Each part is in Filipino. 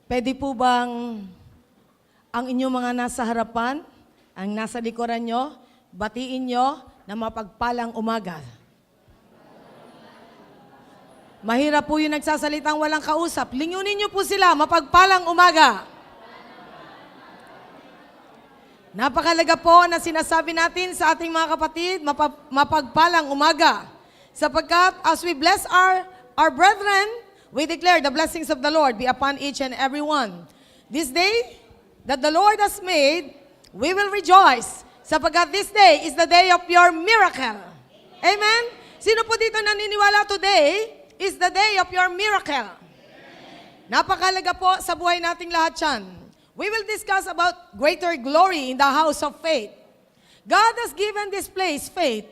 Pwede po bang ang inyong mga nasa harapan, ang nasa likuran nyo, batiin nyo na mapagpalang umaga? Mahirap po yung nagsasalitang walang kausap. Lingunin nyo po sila, mapagpalang umaga. Napakalaga po na sinasabi natin sa ating mga kapatid, mapagpalang umaga. Sapagkat as we bless our brethren, we declare the blessings of the Lord be upon each and every one. This day that the Lord has made, we will rejoice. Sapagkat this day is the day of your miracle. Amen? Sino po dito naniniwala today is the day of your miracle? Napakalaga po sa buhay nating lahat yan. We will discuss about greater glory in the house of faith. God has given this place faith,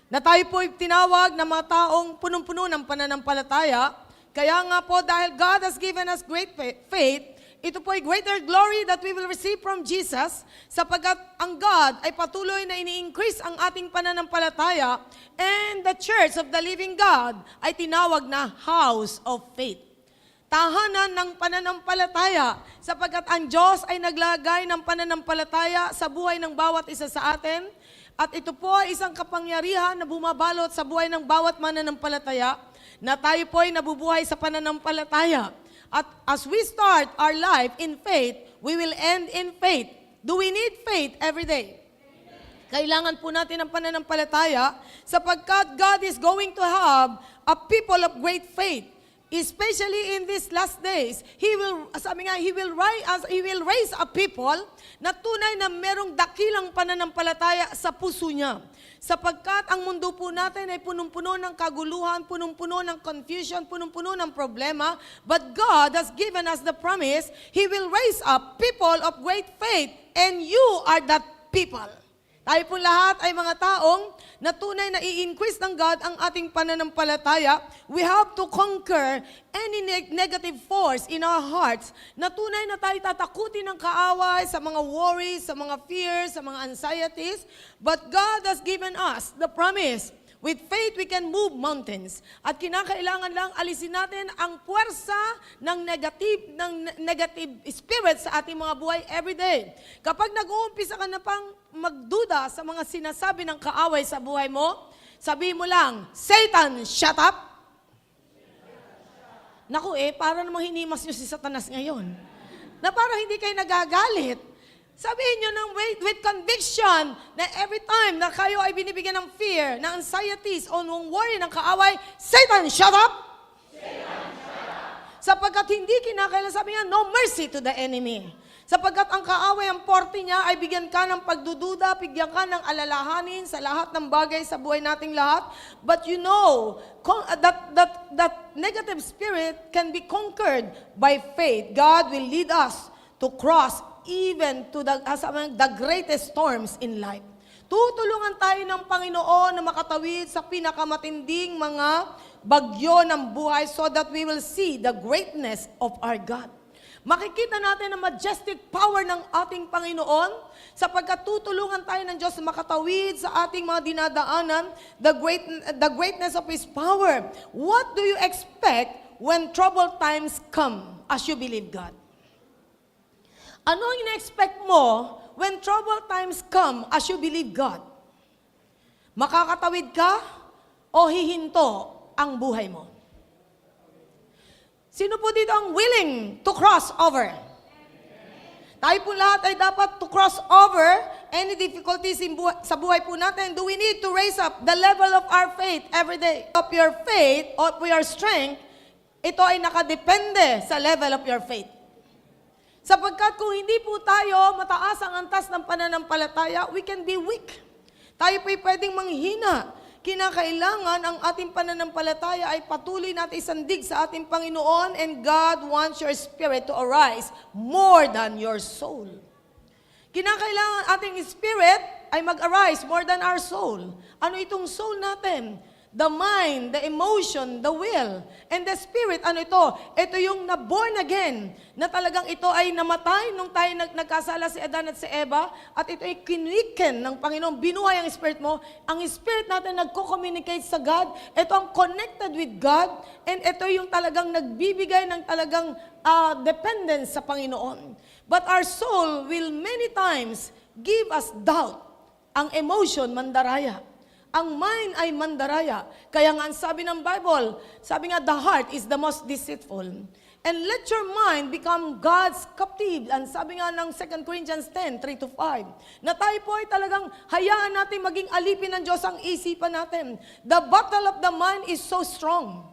na tayo po'y tinawag na mga taong punong-puno ng pananampalataya. Kaya nga po, dahil God has given us great faith, ito po ay greater glory that we will receive from Jesus, sapagkat ang God ay patuloy na ini-increase ang ating pananampalataya, and the church of the living God ay tinawag na house of faith. Tahanan ng pananampalataya, sapagkat ang Diyos ay naglagay ng pananampalataya sa buhay ng bawat isa sa atin, at ito po ay isang kapangyarihan na bumabalot sa buhay ng bawat mananampalataya, na tayo po ay nabubuhay sa pananampalataya. At as we start our life in faith, we will end in faith. Do we need faith every day? Kailangan po natin ang pananampalataya, sapagkat God is going to have a people of great faith. Especially in these last days, sabi nga, He will raise a people na tunay na merong dakilang pananampalataya sa puso niya. Sapagkat ang mundo po natin ay punong-puno ng kaguluhan, punong-puno ng confusion, punong-puno ng problema. But God has given us the promise, He will raise up people of great faith, and you are that people. Tayo po lahat ay mga taong na tunay na i-increase ng God ang ating pananampalataya. We have to conquer any negative force in our hearts na tunay na tayo tatakutin ng kaaway sa mga worries, sa mga fears, sa mga anxieties. But God has given us the promise. With faith, we can move mountains. At kinakailangan lang alisin natin ang puwersa ng negative spirit sa ating mga buhay every day. Kapag nag-uumpisa ka na pang magduda sa mga sinasabi ng kaaway sa buhay mo, sabihin mo lang, Satan, shut up! Naku para namang hinimas nyo si Satanas ngayon. Na parang hindi kayo nagagalit. Sabihin nyo ng with conviction na every time na kayo ay binibigyan ng fear, ng anxieties, o ng worry ng kaaway, Satan, shut up! Satan, shut up! Sapagkat hindi kinakailangan, sabi nga, no mercy to the enemy. Sapagkat ang kaaway, ang porte niya ay bigyan ka ng pagdududa, bigyan ka ng alalahanin sa lahat ng bagay sa buhay nating lahat. But you know that negative spirit can be conquered by faith. God will lead us to cross even to the greatest storms in life. Tutulungan tayo ng Panginoon na makatawid sa pinakamatinding mga bagyo ng buhay so that we will see the greatness of our God. Makikita natin ang majestic power ng ating Panginoon sapagkat tutulungan tayo ng Diyos na makatawid sa ating mga dinadaanan, the greatness of His power. What do you expect when troubled times come as you believe God? Ano ang ina-expect mo when troubled times come as you believe God? Makakatawid ka o hihinto ang buhay mo? Sino po dito ang willing to cross over? Tayo po lahat ay dapat to cross over any difficulties sa buhay po natin. Do we need to raise up the level of our faith every day? Of your faith, of your strength, ito ay nakadepende sa level of your faith. Sapagkat kung hindi po tayo mataas ang antas ng pananampalataya, we can be weak. Tayo po'y pwedeng manghina. Kinakailangan ang ating pananampalataya ay patuloy natin isandig sa ating Panginoon, and God wants your spirit to arise more than your soul. Kinakailangan ating spirit ay mag-arise more than our soul. Ano itong soul natin? The mind, the emotion, the will, and the spirit, ano ito? Ito yung na-born again, na talagang ito ay namatay nung tayo nagkasala si Adan at si Eva, at ito ay kinwiken ng Panginoon, binuhay ang spirit mo. Ang spirit natin nagko-communicate sa God, ito ang connected with God, and ito yung talagang nagbibigay ng talagang dependence sa Panginoon. But our soul will many times give us doubt. Ang emotion, mandaraya. Ang mind ay mandaraya. Kaya nga ang sabi ng Bible, sabi nga, the heart is the most deceitful. And let your mind become God's captive. And sabi nga ng 2 Corinthians 10, 3-5, na tayo po ay talagang hayaan natin maging alipin ng Diyos ang isipan natin. The battle of the mind is so strong.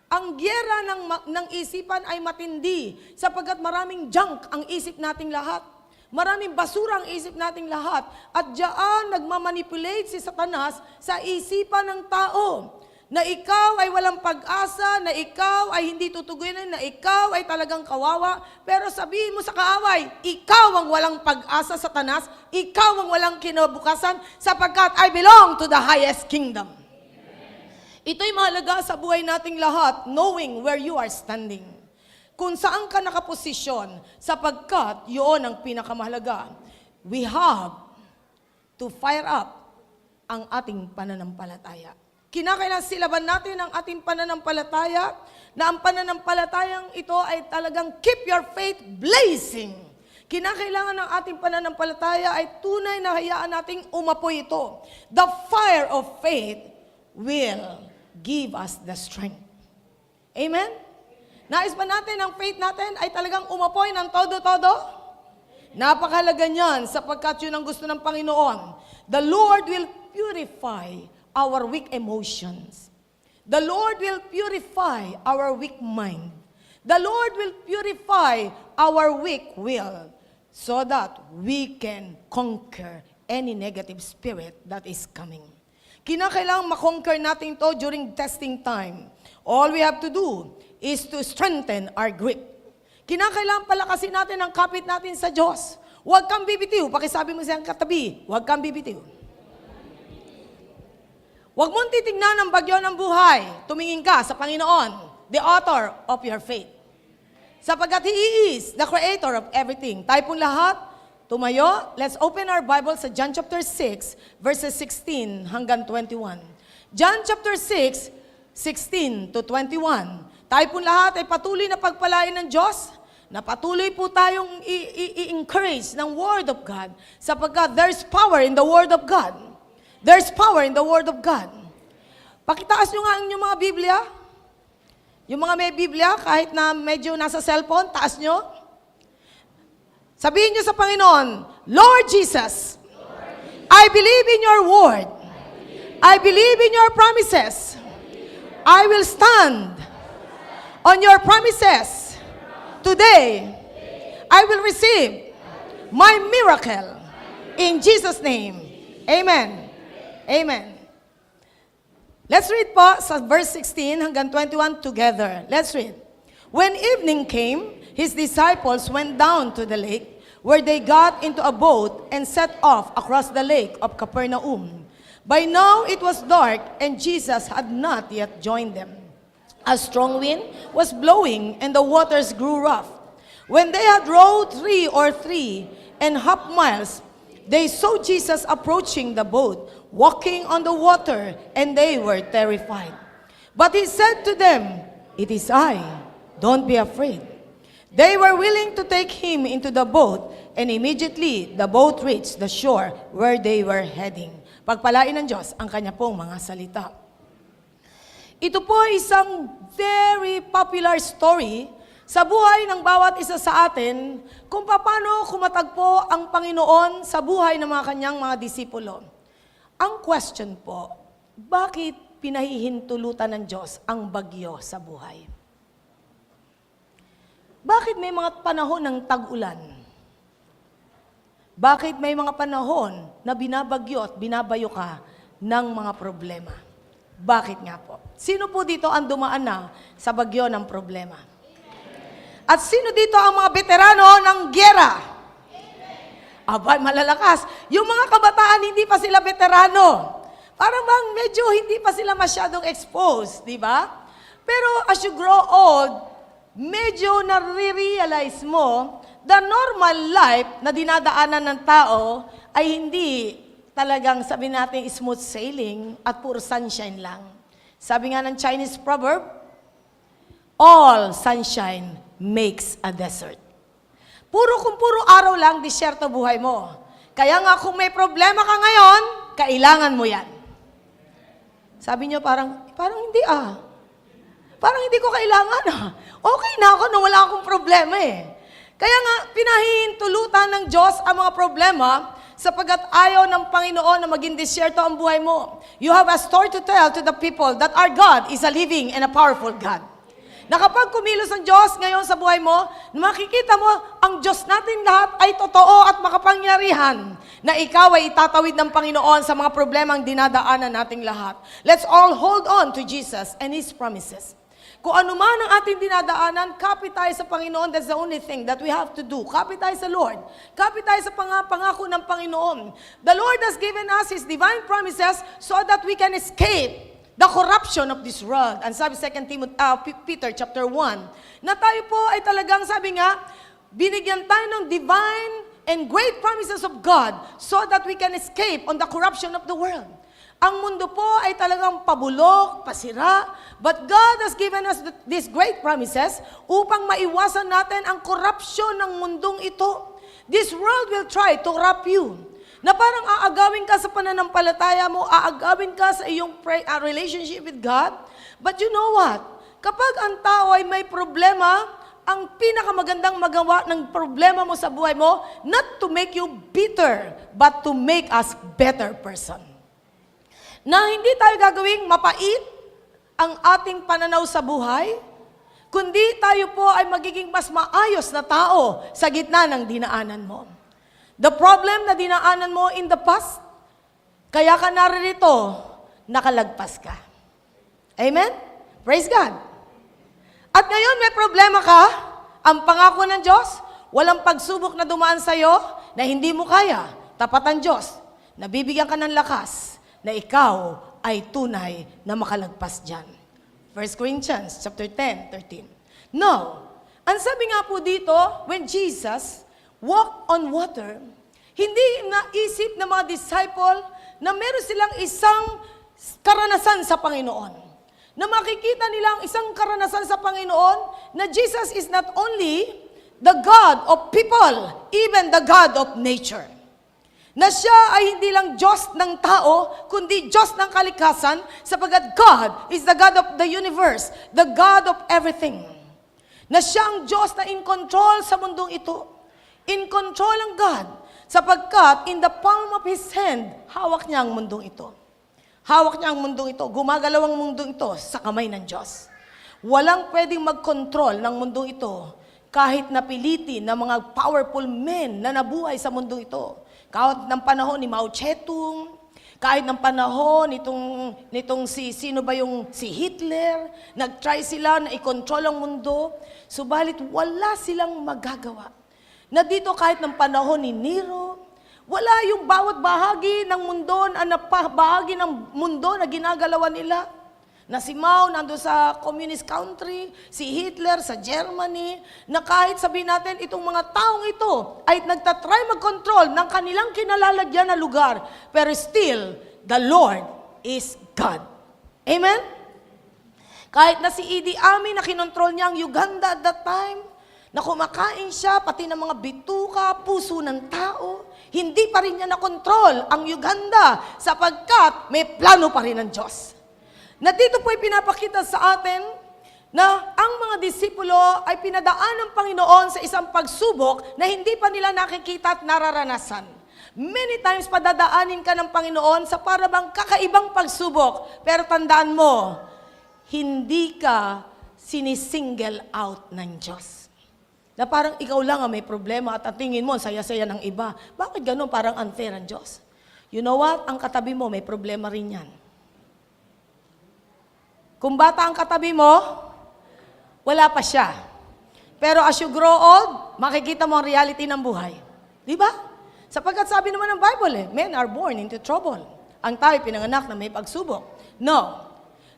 Ang gyera ng isipan ay matindi sapagkat maraming junk ang isip nating lahat. Maraming basura ang isip nating lahat. At diyan nagmamanipulate si Satanas sa isipan ng tao. Na ikaw ay walang pag-asa, na ikaw ay hindi tutugunin, na ikaw ay talagang kawawa. Pero sabihin mo sa kaaway, ikaw ang walang pag-asa, Satanas. Ikaw ang walang kinabukasan sapagkat I belong to the highest kingdom. Ito'y mahalaga sa buhay nating lahat, knowing where you are standing. Kung saan ka nakaposisyon, sapagkat yun ang pinakamahalaga. We have to fire up ang ating pananampalataya. Kinakailangan silaban natin ang ating pananampalataya, na ang pananampalatayang ito ay talagang keep your faith blazing. Kinakailangan ng ating pananampalataya ay tunay na hayaan nating umapoy ito. The fire of faith will give us the strength. Amen? Nais ba natin ang faith natin ay talagang umapoy ng todo-todo? Napakahalaga niyan sapagkat yun ang gusto ng Panginoon. The Lord will purify our weak emotions. The Lord will purify our weak mind. The Lord will purify our weak will so that we can conquer any negative spirit that is coming. Kinakailangang makonquer natin to during testing time. All we have to do is to strengthen our grip. Kinakailangan palakasin natin ang kapit natin sa Diyos. Huwag kang bibitiw. Pakisabi mo siyang katabi, huwag kang bibitiw. Huwag mong titignan ang bagyo ng buhay. Tumingin ka sa Panginoon, the author of your faith. Sapagkat He is the creator of everything. Tayo pong lahat, tumayo, let's open our Bible sa John chapter 6, verses 16 hanggang 21. John chapter 6, 16 to 21. Tayo pong lahat ay patuloy na pagpalain ng Diyos, na patuloy po tayong i-encourage ng Word of God, sapagkat there's power in the Word of God. There's power in the Word of God. Pakitaas nyo nga ang inyong mga Biblia. Yung mga may Biblia, kahit na medyo nasa cellphone, taas nyo. Sabihin niyo sa Panginoon, Lord Jesus, I believe in your word. I believe in your promises. I will stand on your promises. Today, I will receive my miracle. In Jesus' name, amen. Amen. Let's read po sa verse 16 hanggang 21 together. Let's read. When evening came, His disciples went down to the lake, where they got into a boat and set off across the lake of Capernaum. By now it was dark, and Jesus had not yet joined them. A strong wind was blowing, and the waters grew rough. When they had rowed 3 or 3.5 miles, they saw Jesus approaching the boat, walking on the water, and they were terrified. But He said to them, "It is I. Don't be afraid." They were willing to take Him into the boat, and immediately the boat reached the shore where they were heading. Pagpalain ng Diyos ang Kanya pong mga salita. Ito po ay isang very popular story sa buhay ng bawat isa sa atin kung paano kumatagpo ang Panginoon sa buhay ng mga Kanyang mga disipulo. Ang question po, bakit pinahihintulutan ng Diyos ang bagyo sa buhay? Bakit may mga panahon ng tag-ulan? Bakit may mga panahon na binabagyo at binabayo ka ng mga problema? Bakit nga po? Sino po dito ang dumaan na sa bagyo ng problema? At sino dito ang mga veterano ng gyera? Aba, malalakas. Yung mga kabataan, hindi pa sila veterano. Parang bang medyo hindi pa sila masyadong exposed, di ba? Pero as you grow old, medyo nare-realize mo, the normal life na dinadaanan ng tao ay hindi talagang sabi natin smooth sailing at puro sunshine lang. Sabi nga ng Chinese proverb, all sunshine makes a desert. Kung puro araw lang, disyerto buhay mo. Kaya nga kung may problema ka ngayon, kailangan mo yan. Sabi niyo parang hindi Parang hindi ko kailangan Okay na ako na wala akong problema eh. Kaya nga, pinahihintulutan ng Diyos ang mga problema sapagkat ayaw ng Panginoon na maging disyerto ang buhay mo. You have a story to tell to the people that our God is a living and a powerful God. Na kapag kumilos ang Diyos ngayon sa buhay mo, makikita mo ang Diyos natin lahat ay totoo at makapangyarihan na ikaw ay itatawid ng Panginoon sa mga problemang dinadaanan nating lahat. Let's all hold on to Jesus and His promises. Kung ano man ang ating dinadaanan, kapit tayo sa Panginoon. That's the only thing that we have to do. Kapit tayo sa Lord. Kapit tayo sa pangako ng Panginoon. The Lord has given us His divine promises so that we can escape the corruption of this world. And sabi 2 Peter chapter 1, na tayo po ay talagang, sabi nga, binigyan tayo ng divine and great promises of God so that we can escape on the corruption of the world. Ang mundo po ay talagang pabulok, pasira, but God has given us these great promises upang maiwasan natin ang corruption ng mundong ito. This world will try to corrupt you. Na parang aagawin ka sa pananampalataya mo, aagawin ka sa iyong relationship with God. But you know what? Kapag ang tao ay may problema, ang pinakamagandang magawa ng problema mo sa buhay mo, not to make you bitter, but to make us better person. Na hindi tayo gagawing mapait ang ating pananaw sa buhay, kundi tayo po ay magiging mas maayos na tao sa gitna ng dinaanan mo. The problem na dinaanan mo in the past, kaya ka naririto, nakalagpas ka. Amen? Praise God. At ngayon may problema ka, ang pangako ng Diyos, walang pagsubok na dumaan sa'yo na hindi mo kaya. Tapat ang Diyos, nabibigyan ka ng lakas, na ikaw ay tunay na makalagpas dyan. 1 Corinthians chapter 10:13. Now, ang sabi nga po dito, when Jesus walked on water, hindi naisip ng mga disciple na meron silang isang karanasan sa Panginoon. Na makikita nilang isang karanasan sa Panginoon na Jesus is not only the God of people, even the God of nature. Na siya ay hindi lang Diyos ng tao, kundi Diyos ng kalikasan, sapagkat God is the God of the universe, the God of everything. Na siya ang Diyos na in control sa mundong ito. In control ang God, sapagkat in the palm of His hand, hawak niya ang mundong ito. Hawak niya ang mundong ito, gumagalaw ang mundong ito sa kamay ng Diyos. Walang pwedeng mag-control ng mundong ito, kahit napilitin ng mga powerful men na nabuhay sa mundong ito. Kahit ng panahon ni Mao Zedong, kahit ng panahon nitong si Hitler, nag-try sila na i-control ang mundo, subalit wala silang magagawa. Na dito kahit ng panahon ni Nero, wala yung bawat bahagi ng mundo, bahagi ng mundo na ginagalawan nila. Na si Mao nando sa communist country, si Hitler sa Germany, na kahit sabihin natin itong mga taong ito ay nagtatry mag-control ng kanilang kinalalagyan na lugar, pero still, the Lord is God. Amen? Kahit na si Idi Amin na kinontrol niya ang Uganda at that time, na kumakain siya, pati ng mga bituka, puso ng tao, hindi pa rin niya nakontrol ang Uganda sapagkat may plano pa rin ng Diyos. Na dito po ay pinapakita sa atin na ang mga disipulo ay pinadaan ng Panginoon sa isang pagsubok na hindi pa nila nakikita at nararanasan. Many times padadaanin ka ng Panginoon sa parabang kakaibang pagsubok, pero tandaan mo, hindi ka sinisingle out ng Diyos. Na parang ikaw lang ang may problema at ang tingin mo, saya-saya ng iba. Bakit ganun? Parang unfair ang Diyos. You know what? Ang katabi mo, may problema rin yan. Kung bata ang katabi mo, wala pa siya. Pero as you grow old, makikita mo ang reality ng buhay. Di ba? Sapagkat sabi naman ng Bible, men are born into trouble. Ang tayo pinanganak na may pagsubok. No.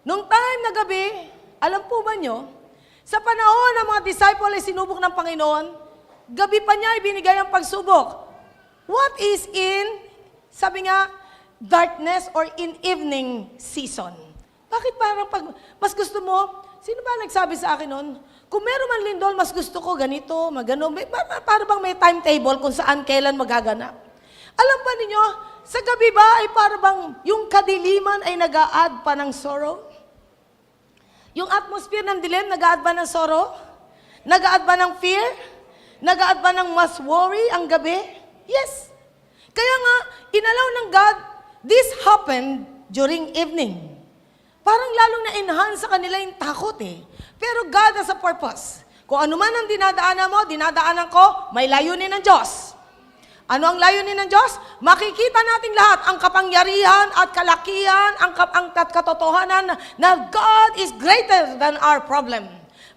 Nung time na gabi, alam po ba nyo, sa panahon ng mga disciple ay sinubok ng Panginoon, gabi pa niya ibinigay ang pagsubok. What is in, sabi nga, darkness or in evening season? Bakit parang mas gusto mo, sino ba nagsabi sa akin noon? Kung meron man lindol, mas gusto ko ganito, magano, para bang may timetable kung saan, kailan magaganap. Alam ba ninyo, sa gabi ba ay para bang yung kadiliman ay nag-a-add pa ng sorrow? Yung atmosphere ng dilim, nag-a-add ba ng sorrow? Nag-a-add ba ng fear? Nag-a-add ba ng mas worry ang gabi? Yes. Kaya nga, inalaw ng God, this happened during evening. Parang lalong na-enhance sa kanila yung takot eh. Pero God has a purpose. Kung ano man ang dinadaanan mo, dinadaanan ko, may layunin ng Diyos. Ano ang layunin ng Diyos? Makikita natin lahat ang kapangyarihan at kalakihan, ang katotohanan na God is greater than our problem,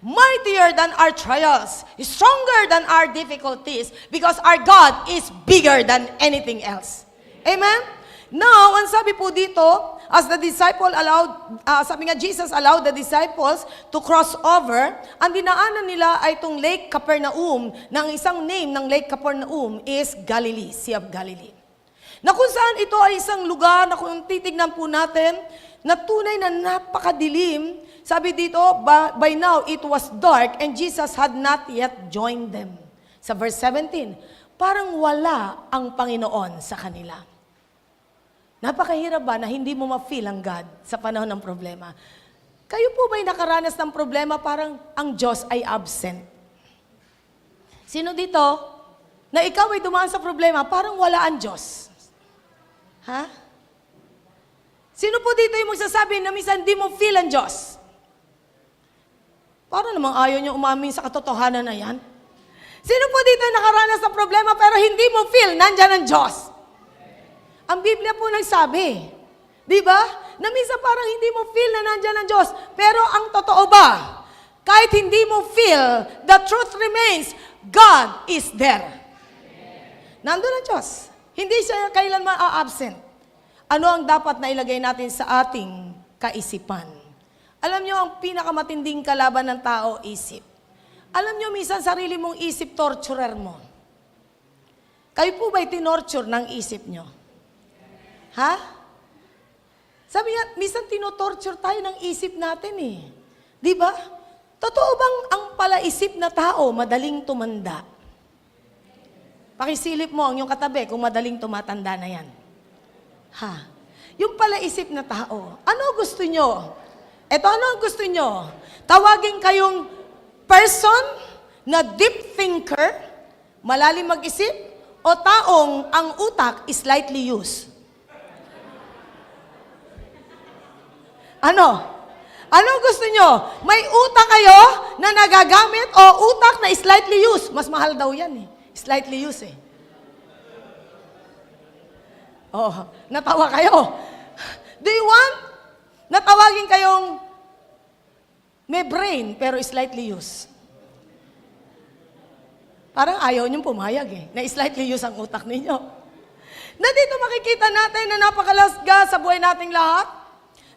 mightier than our trials, stronger than our difficulties, because our God is bigger than anything else. Amen? Now, ang sabi po dito, as the disciple allowed, sabi nga Jesus allowed the disciples to cross over, ang dinaanan nila ay itong Lake Capernaum, na ang isang name ng Lake Capernaum is Galilee, Sea of Galilee. Na kung saan ito ay isang lugar na kung titignan po natin, na tunay na napakadilim, sabi dito, by now it was dark and Jesus had not yet joined them. Sa verse 17, parang wala ang Panginoon sa kanila. Napakahirap ba na hindi mo ma-feel ang God sa panahon ng problema? Kayo po ba'y nakaranas ng problema parang ang Diyos ay absent? Sino dito na ikaw ay dumaan sa problema parang wala ang Diyos? Ha? Sino po dito yung magsasabi na minsan di mo feel ang Diyos? Para namang ayaw niyo umamin sa katotohanan na yan? Sino po dito yung nakaranas ng problema pero hindi mo feel nandyan ang Diyos? Ang Biblia po nagsabi, di ba? Na minsan parang hindi mo feel na nandyan ang Diyos. Pero ang totoo ba? Kahit hindi mo feel, the truth remains, God is there. Nandun ang Diyos. Hindi siya kailanman absent. Ano ang dapat na ilagay natin sa ating kaisipan? Alam nyo, ang pinakamatinding kalaban ng tao, isip. Alam nyo, minsan sarili mong isip, torturer mo. Kayo po ba'y tinorture ng isip nyo? Ha? Sabi nga, minsan tinotorture tayo ng isip natin eh. Di ba? Totoo bang ang palaisip na tao madaling tumanda? Pakisilip mo ang iyong katabi kung madaling tumatanda na yan. Ha? Yung palaisip na tao, ano gusto nyo? Eto, ano ang gusto nyo? Tawagin kayong person na deep thinker, malalim mag-isip, o taong ang utak is slightly used? Ano? Ano gusto nyo? May utak kayo na nagagamit o utak na slightly used? Mas mahal daw yan eh. Slightly used eh. Oh, natawa kayo. Do you want? Natawagin kayong may brain pero slightly used. Parang ayaw niyong pumayag eh, na slightly used ang utak ninyo. Na dito makikita natin na napakalasga sa buhay nating lahat.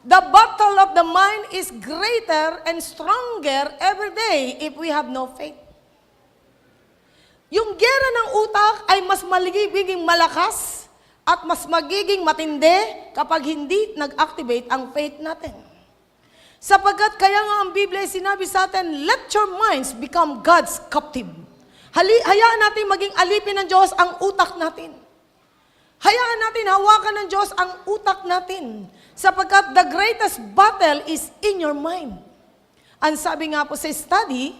The battle of the mind is greater and stronger every day if we have no faith. Yung gera ng utak ay mas magiging malakas at mas magiging matindi kapag hindi nag-activate ang faith natin. Sapagkat kaya nga ang Biblia ay sinabi sa atin, let your minds become God's captive. Hayaan natin maging alipin ng Diyos ang utak natin. Hayaan natin hawakan ng Diyos ang utak natin. Sapagkat the greatest battle is in your mind. Ang sabi nga po sa study,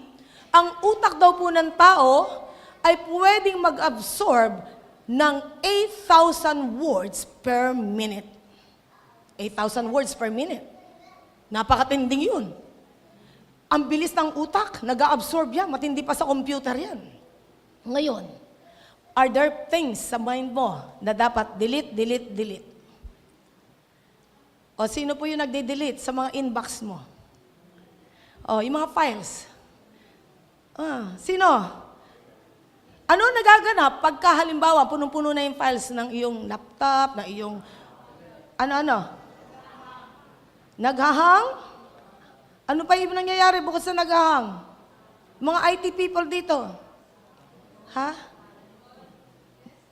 ang utak daw po ng tao ay pwedeng mag-absorb ng 8,000 words per minute. 8,000 words per minute. Napakatinding yun. Ang bilis ng utak, nag-absorb yan. Matindi pa sa computer yan. Ngayon, are there things sa mind mo na dapat delete, delete, delete? O sino po yung nagde-delete sa mga inbox mo? O, yung mga files. Sino? Ano nagaganap pagka halimbawa punong-puno na yung files ng iyong laptop, ng iyong ano-ano? Naghahang? Ano pa yung nangyayari bukod sa naghahang? Mga IT people dito. Ha?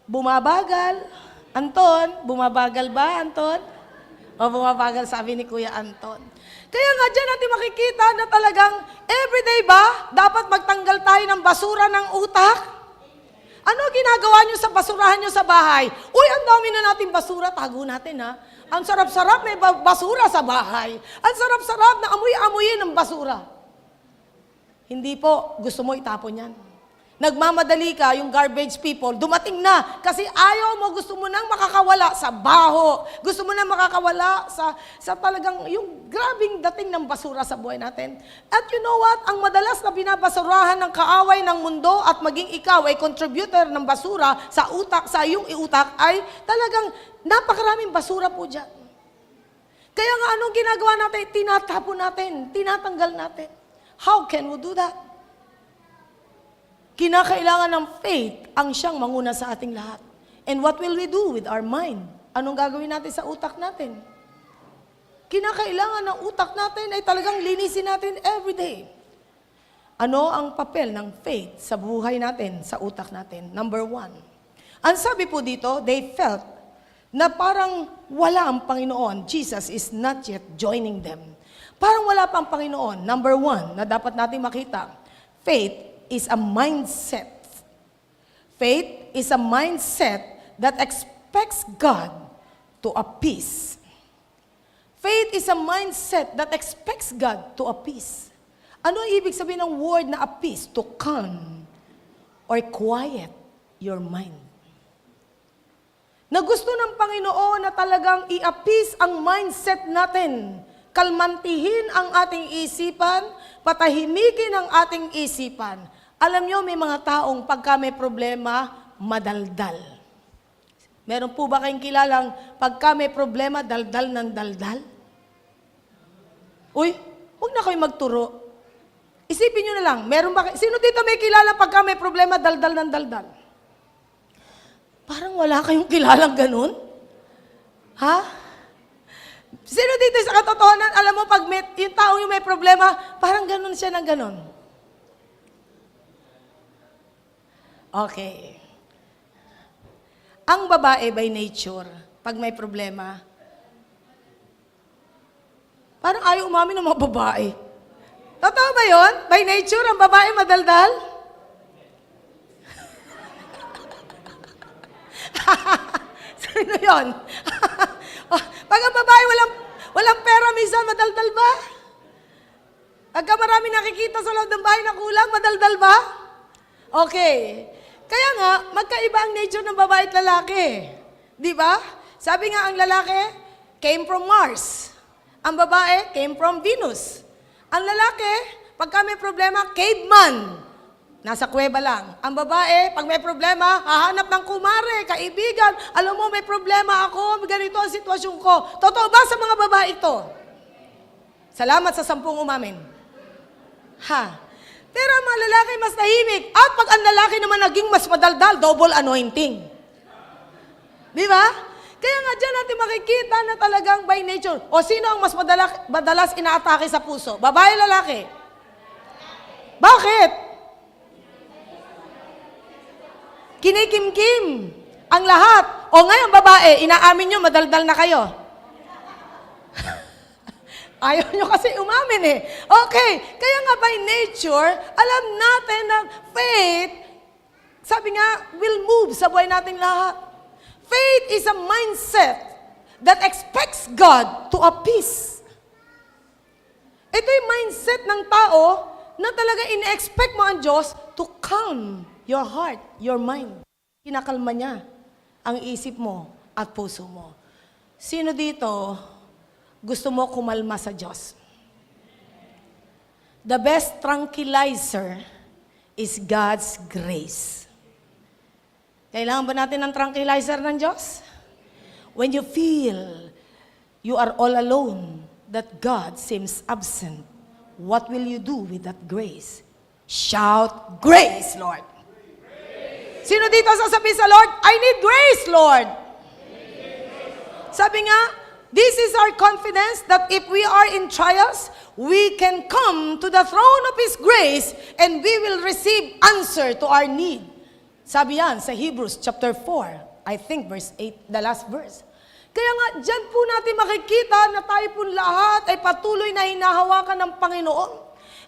Bumabagal? Anton, bumabagal ba, Anton? O bumabagal, sabi ni Kuya Anton. Kaya nga dyan natin makikita na talagang everyday ba, dapat magtanggal tayo ng basura ng utak? Ano ginagawa nyo sa basurahan nyo sa bahay? Uy, ang dami na natin basura, tago natin ha. Ang sarap-sarap may basura sa bahay. Ang sarap-sarap na amoy-amoyin ng basura. Hindi po, gusto mo itapon yan. Nagmamadali ka, yung garbage people, dumating na. Kasi ayaw mo, gusto mo nang makakawala sa baho. Gusto mo nang makakawala sa talagang yung grabing dating ng basura sa buhay natin. At you know what? Ang madalas na binabasurahan ng kaaway ng mundo at maging ikaw ay contributor ng basura sa utak, sa iyong iutak, ay talagang napakaraming basura po dyan. Kaya nga anong ginagawa natin? Tinatapon natin, tinatanggal natin. How can we do that? Kinakailangan ng faith ang siyang manguna sa ating lahat. And what will we do with our mind? Anong gagawin natin sa utak natin? Kinakailangan ng utak natin ay talagang linisin natin every day. Ano ang papel ng faith sa buhay natin, sa utak natin? Number 1. Ang sabi po dito, they felt na parang wala ang Panginoon. Jesus is not yet joining them. Parang wala pang Panginoon. Number 1 na dapat natin makita, faith is a mindset. Faith is a mindset that expects God to appease. Faith is a mindset that expects God to appease. Ano ang ibig sabihin ng word na appease? To calm or quiet your mind. Na gusto ng Panginoon na talagang i-appease ang mindset natin. Kalmantihin ang ating isipan, patahimikin ang ating isipan. Alam nyo, may mga taong pagka may problema, madaldal. Meron po ba kayong kilalang pagka may problema, daldal ng daldal? Uy, huwag na kayo magturo. Isipin nyo na lang, meron ba sino dito may kilala pagka may problema, daldal ng daldal? Parang wala kayong kilalang ganun. Ha? Sino dito sa katotohanan, alam mo, pag yung tao yung may problema, parang ganun siya ng ganun. Okay. Ang babae by nature, pag may problema, parang ayaw umamin ng mga babae. Totoo ba yun? By nature, ang babae madaldal? Sino yun? Pag ang babae walang pera, minsan madaldal ba? Pagka marami nakikita sa loob ng bahay na kulang, madaldal ba? Okay. Kaya nga, magkaiba ang nature ng babae at lalaki. Di ba? Sabi nga ang lalaki, came from Mars. Ang babae, came from Venus. Ang lalaki, pagka may problema, caveman. Nasa kuweba lang. Ang babae, pag may problema, hahanap ng kumare, kaibigan. Alam mo, may problema ako, ganito ang sitwasyon ko. Totoo ba sa mga babae ito? Salamat sa 10 umamin. Ha? Pero ang mga lalaki mas tahimik. At pag ang lalaki naman naging mas madaldal, double anointing. Di ba? Kaya nga dyan natin makikita na talagang by nature. O sino ang mas madalas inaatake sa puso? Babae, lalaki? Bakit? Kinikim-kim ang lahat. O ngayon, babae, inaamin nyo, madaldal na kayo. Ayaw nyo kasi umamin eh. Okay, kaya nga by nature, alam natin na faith, sabi nga, will move sa buhay nating lahat. Faith is a mindset that expects God to appease. Ito yung mindset ng tao na talaga ina-expect mo ang Diyos to calm your heart, your mind. Kinakalma niya ang isip mo at puso mo. Sino dito gusto mo kumalma sa Diyos? The best tranquilizer is God's grace. Kailangan ba natin ng tranquilizer ng Diyos? When you feel you are all alone, that God seems absent, what will you do with that grace? Shout, grace, Lord. Grace. Sino dito sasabihin sa Lord, I need grace, Lord. Sabi nga, this is our confidence that if we are in trials, we can come to the throne of His grace and we will receive answer to our need. Sabi yan sa Hebrews chapter 4, I think verse 8, the last verse. Kaya nga, dyan po natin makikita na tayo po lahat ay patuloy na hinahawakan ng Panginoon.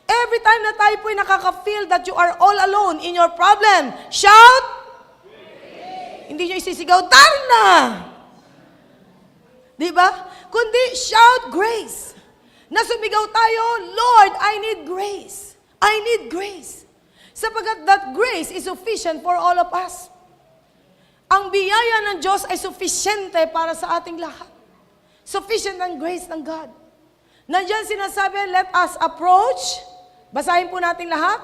Every time na tayo po ay nakaka-feel that you are all alone in your problem, shout! Hindi nyo isisigaw, Darna! Diba? Kundi shout grace. Na sumigaw tayo, Lord, I need grace. I need grace. Sapagkat that grace is sufficient for all of us. Ang biyaya ng Diyos ay sufficiente para sa ating lahat. Sufficient ang grace ng God. Nandiyan sinasabi, let us approach. Basahin po natin lahat.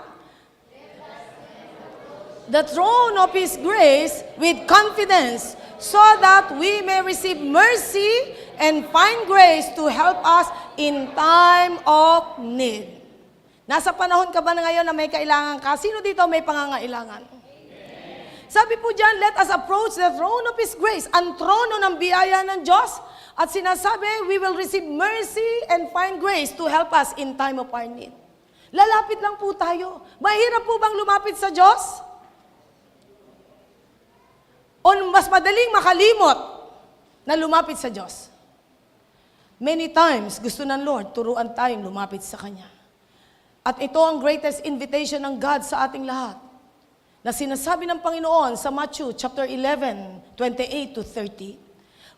The throne of His grace with confidence so that we may receive mercy and find grace to help us in time of need. Nasa panahon ka ba na ngayon na may kailangan ka? Sino dito may pangangailangan? Sabi po dyan, let us approach the throne of His grace, ang trono ng biyaya ng Diyos. At sinasabi, we will receive mercy and find grace to help us in time of our need. Lalapit lang po tayo. Mahirap po bang lumapit sa Diyos? O mas madaling makalimot na lumapit sa Diyos? Many times, gusto ng Lord, turuan tayong lumapit sa Kanya. At ito ang greatest invitation ng God sa ating lahat. Na sinasabi ng Panginoon sa Matthew chapter 11, 28 to 30.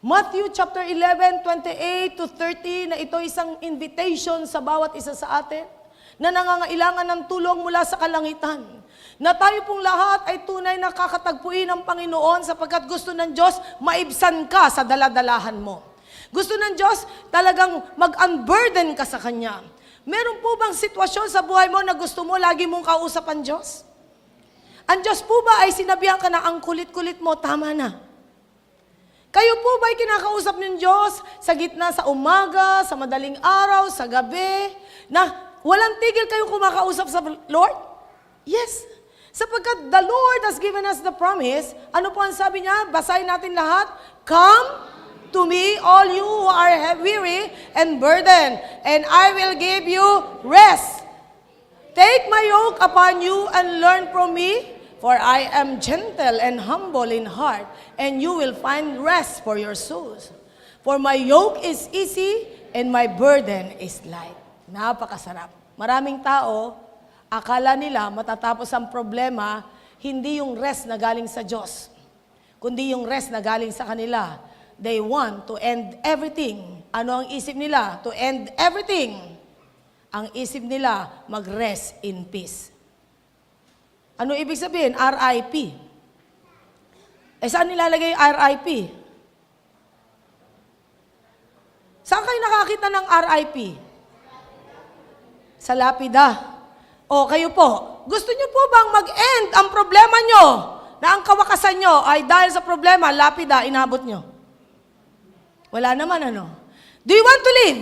Matthew chapter 11, 28 to 30 na ito isang invitation sa bawat isa sa atin na nangangailangan ng tulong mula sa kalangitan. Na tayo pong lahat ay tunay na kakatagpuin ng Panginoon sapagkat gusto ng Diyos maibsan ka sa daladalahan mo. Gusto ng Diyos talagang mag-unburden ka sa Kanya. Meron po bang sitwasyon sa buhay mo na gusto mo lagi mong kausap ang Diyos? Ang Diyos po ba ay sinabihan ka na ang kulit-kulit mo, tama na? Kayo po ba ay kinakausap ng Diyos sa gitna, sa umaga, sa madaling araw, sa gabi, na walang tigil kayong kumakausap sa Lord? Yes. Sapagkat the Lord has given us the promise, ano po ang sabi niya? Basahin natin lahat. Come to me, all you who are weary and burdened, and I will give you rest. Take my yoke upon you and learn from me, for I am gentle and humble in heart, and you will find rest for your souls. For my yoke is easy and my burden is light. Napakasarap. Maraming tao, akala nila matatapos ang problema, hindi yung rest na galing sa Diyos, kundi yung rest na galing sa kanila. They want to end everything. Ano ang isip nila? To end everything. Ang isip nila, mag-rest in peace. Ano ibig sabihin? RIP. Saan nilalagay yung RIP? Saan kayo nakakita ng RIP? Sa lapida. O kayo po, gusto nyo po bang mag-end ang problema nyo na ang kawakasan nyo ay dahil sa problema, lapida, inabot nyo? Wala naman ano. Do you want to live?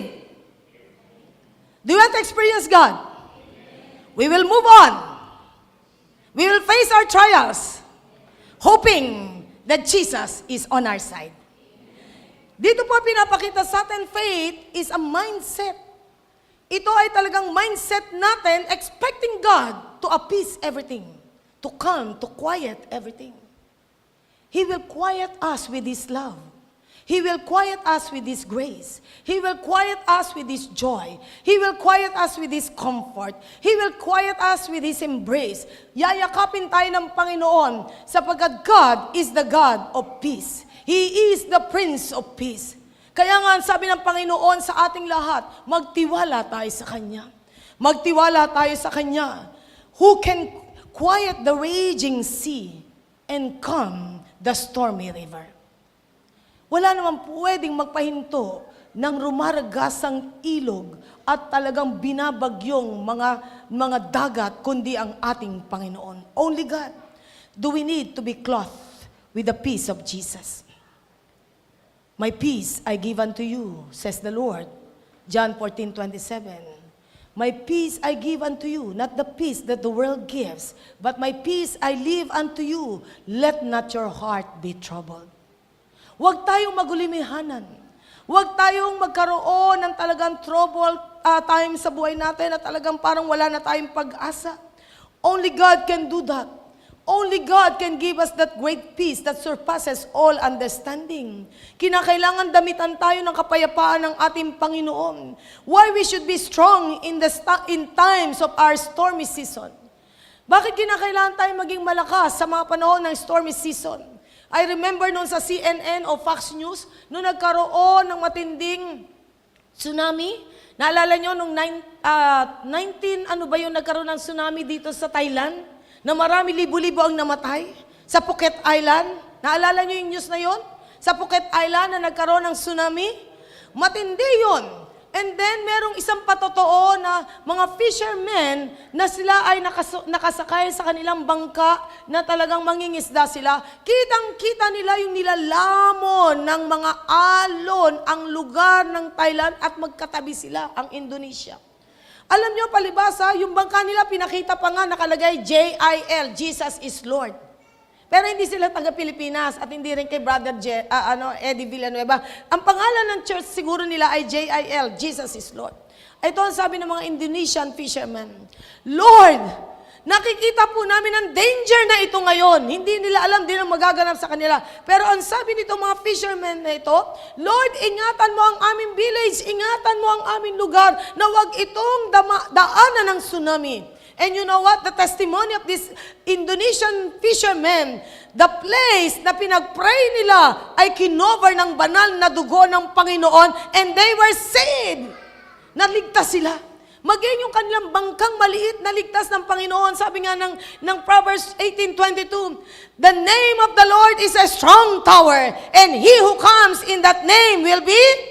Do you want to experience God? We will move on. We will face our trials, hoping that Jesus is on our side. Dito po pinapakita sa atin, faith is a mindset. Ito ay talagang mindset natin, expecting God to appease everything, to calm, to quiet everything. He will quiet us with His love. He will quiet us with His grace. He will quiet us with His joy. He will quiet us with His comfort. He will quiet us with His embrace. Yayakapin tayo ng Panginoon sapagkat God is the God of peace. He is the Prince of Peace. Kaya nga sabi ng Panginoon sa ating lahat, magtiwala tayo sa Kanya. Magtiwala tayo sa Kanya. Who can quiet the raging sea and calm the stormy river? Wala naman pwedeng magpahinto ng rumaragasang ilog at talagang binabagyong mga dagat, kundi ang ating Panginoon. Only God. Do we need to be clothed with the peace of Jesus? My peace I give unto you, says the Lord. John 14:27. My peace I give unto you, not the peace that the world gives, but my peace I leave unto you. Let not your heart be troubled. Huwag tayong magulimihanan. Huwag tayong magkaroon ng talagang trouble time sa buhay natin na talagang parang wala na tayong pag-asa. Only God can do that. Only God can give us that great peace that surpasses all understanding. Kinakailangan damitan tayo ng kapayapaan ng ating Panginoon. Why we should be strong in times of our stormy season. Bakit kinakailangan tayo maging malakas sa mga panahon ng stormy season? I remember noon sa CNN o Fox News, noong nagkaroon ng matinding tsunami. Naalala nyo nung nagkaroon ng tsunami dito sa Thailand? Na marami libo-libo ang namatay sa Phuket Island. Naalala nyo yung news na yon? Sa Phuket Island na nagkaroon ng tsunami? Matindi yon. And then, merong isang patotoo na mga fishermen na sila ay nakasakay sa kanilang bangka na talagang mangingisda sila. Kitang-kita nila yung nilalamon ng mga alon ang lugar ng Thailand at magkatabi sila, ang Indonesia. Alam nyo, palibasa, yung bangka nila pinakita pa nga nakalagay JIL, Jesus is Lord. Pero hindi sila taga-Pilipinas at hindi rin kay Brother Eddie Villanueva. Ang pangalan ng church siguro nila ay JIL, Jesus is Lord. Ito ang sabi ng mga Indonesian fishermen, Lord, nakikita po namin ang danger na ito ngayon. Hindi nila alam din ang magaganap sa kanila. Pero ang sabi nito mga fishermen na ito, Lord, ingatan mo ang aming village, ingatan mo ang aming lugar, na wag itong daanan ng tsunami. And you know what? The testimony of this Indonesian fishermen, the place na pinag-pray nila ay kinover ng banal na dugo ng Panginoon and they were saved. Naligtas sila. Maging yung kanilang bangkang maliit na ligtas ng Panginoon. Sabi nga ng Proverbs 18:22, the name of the Lord is a strong tower, and he who comes in that name will be saved.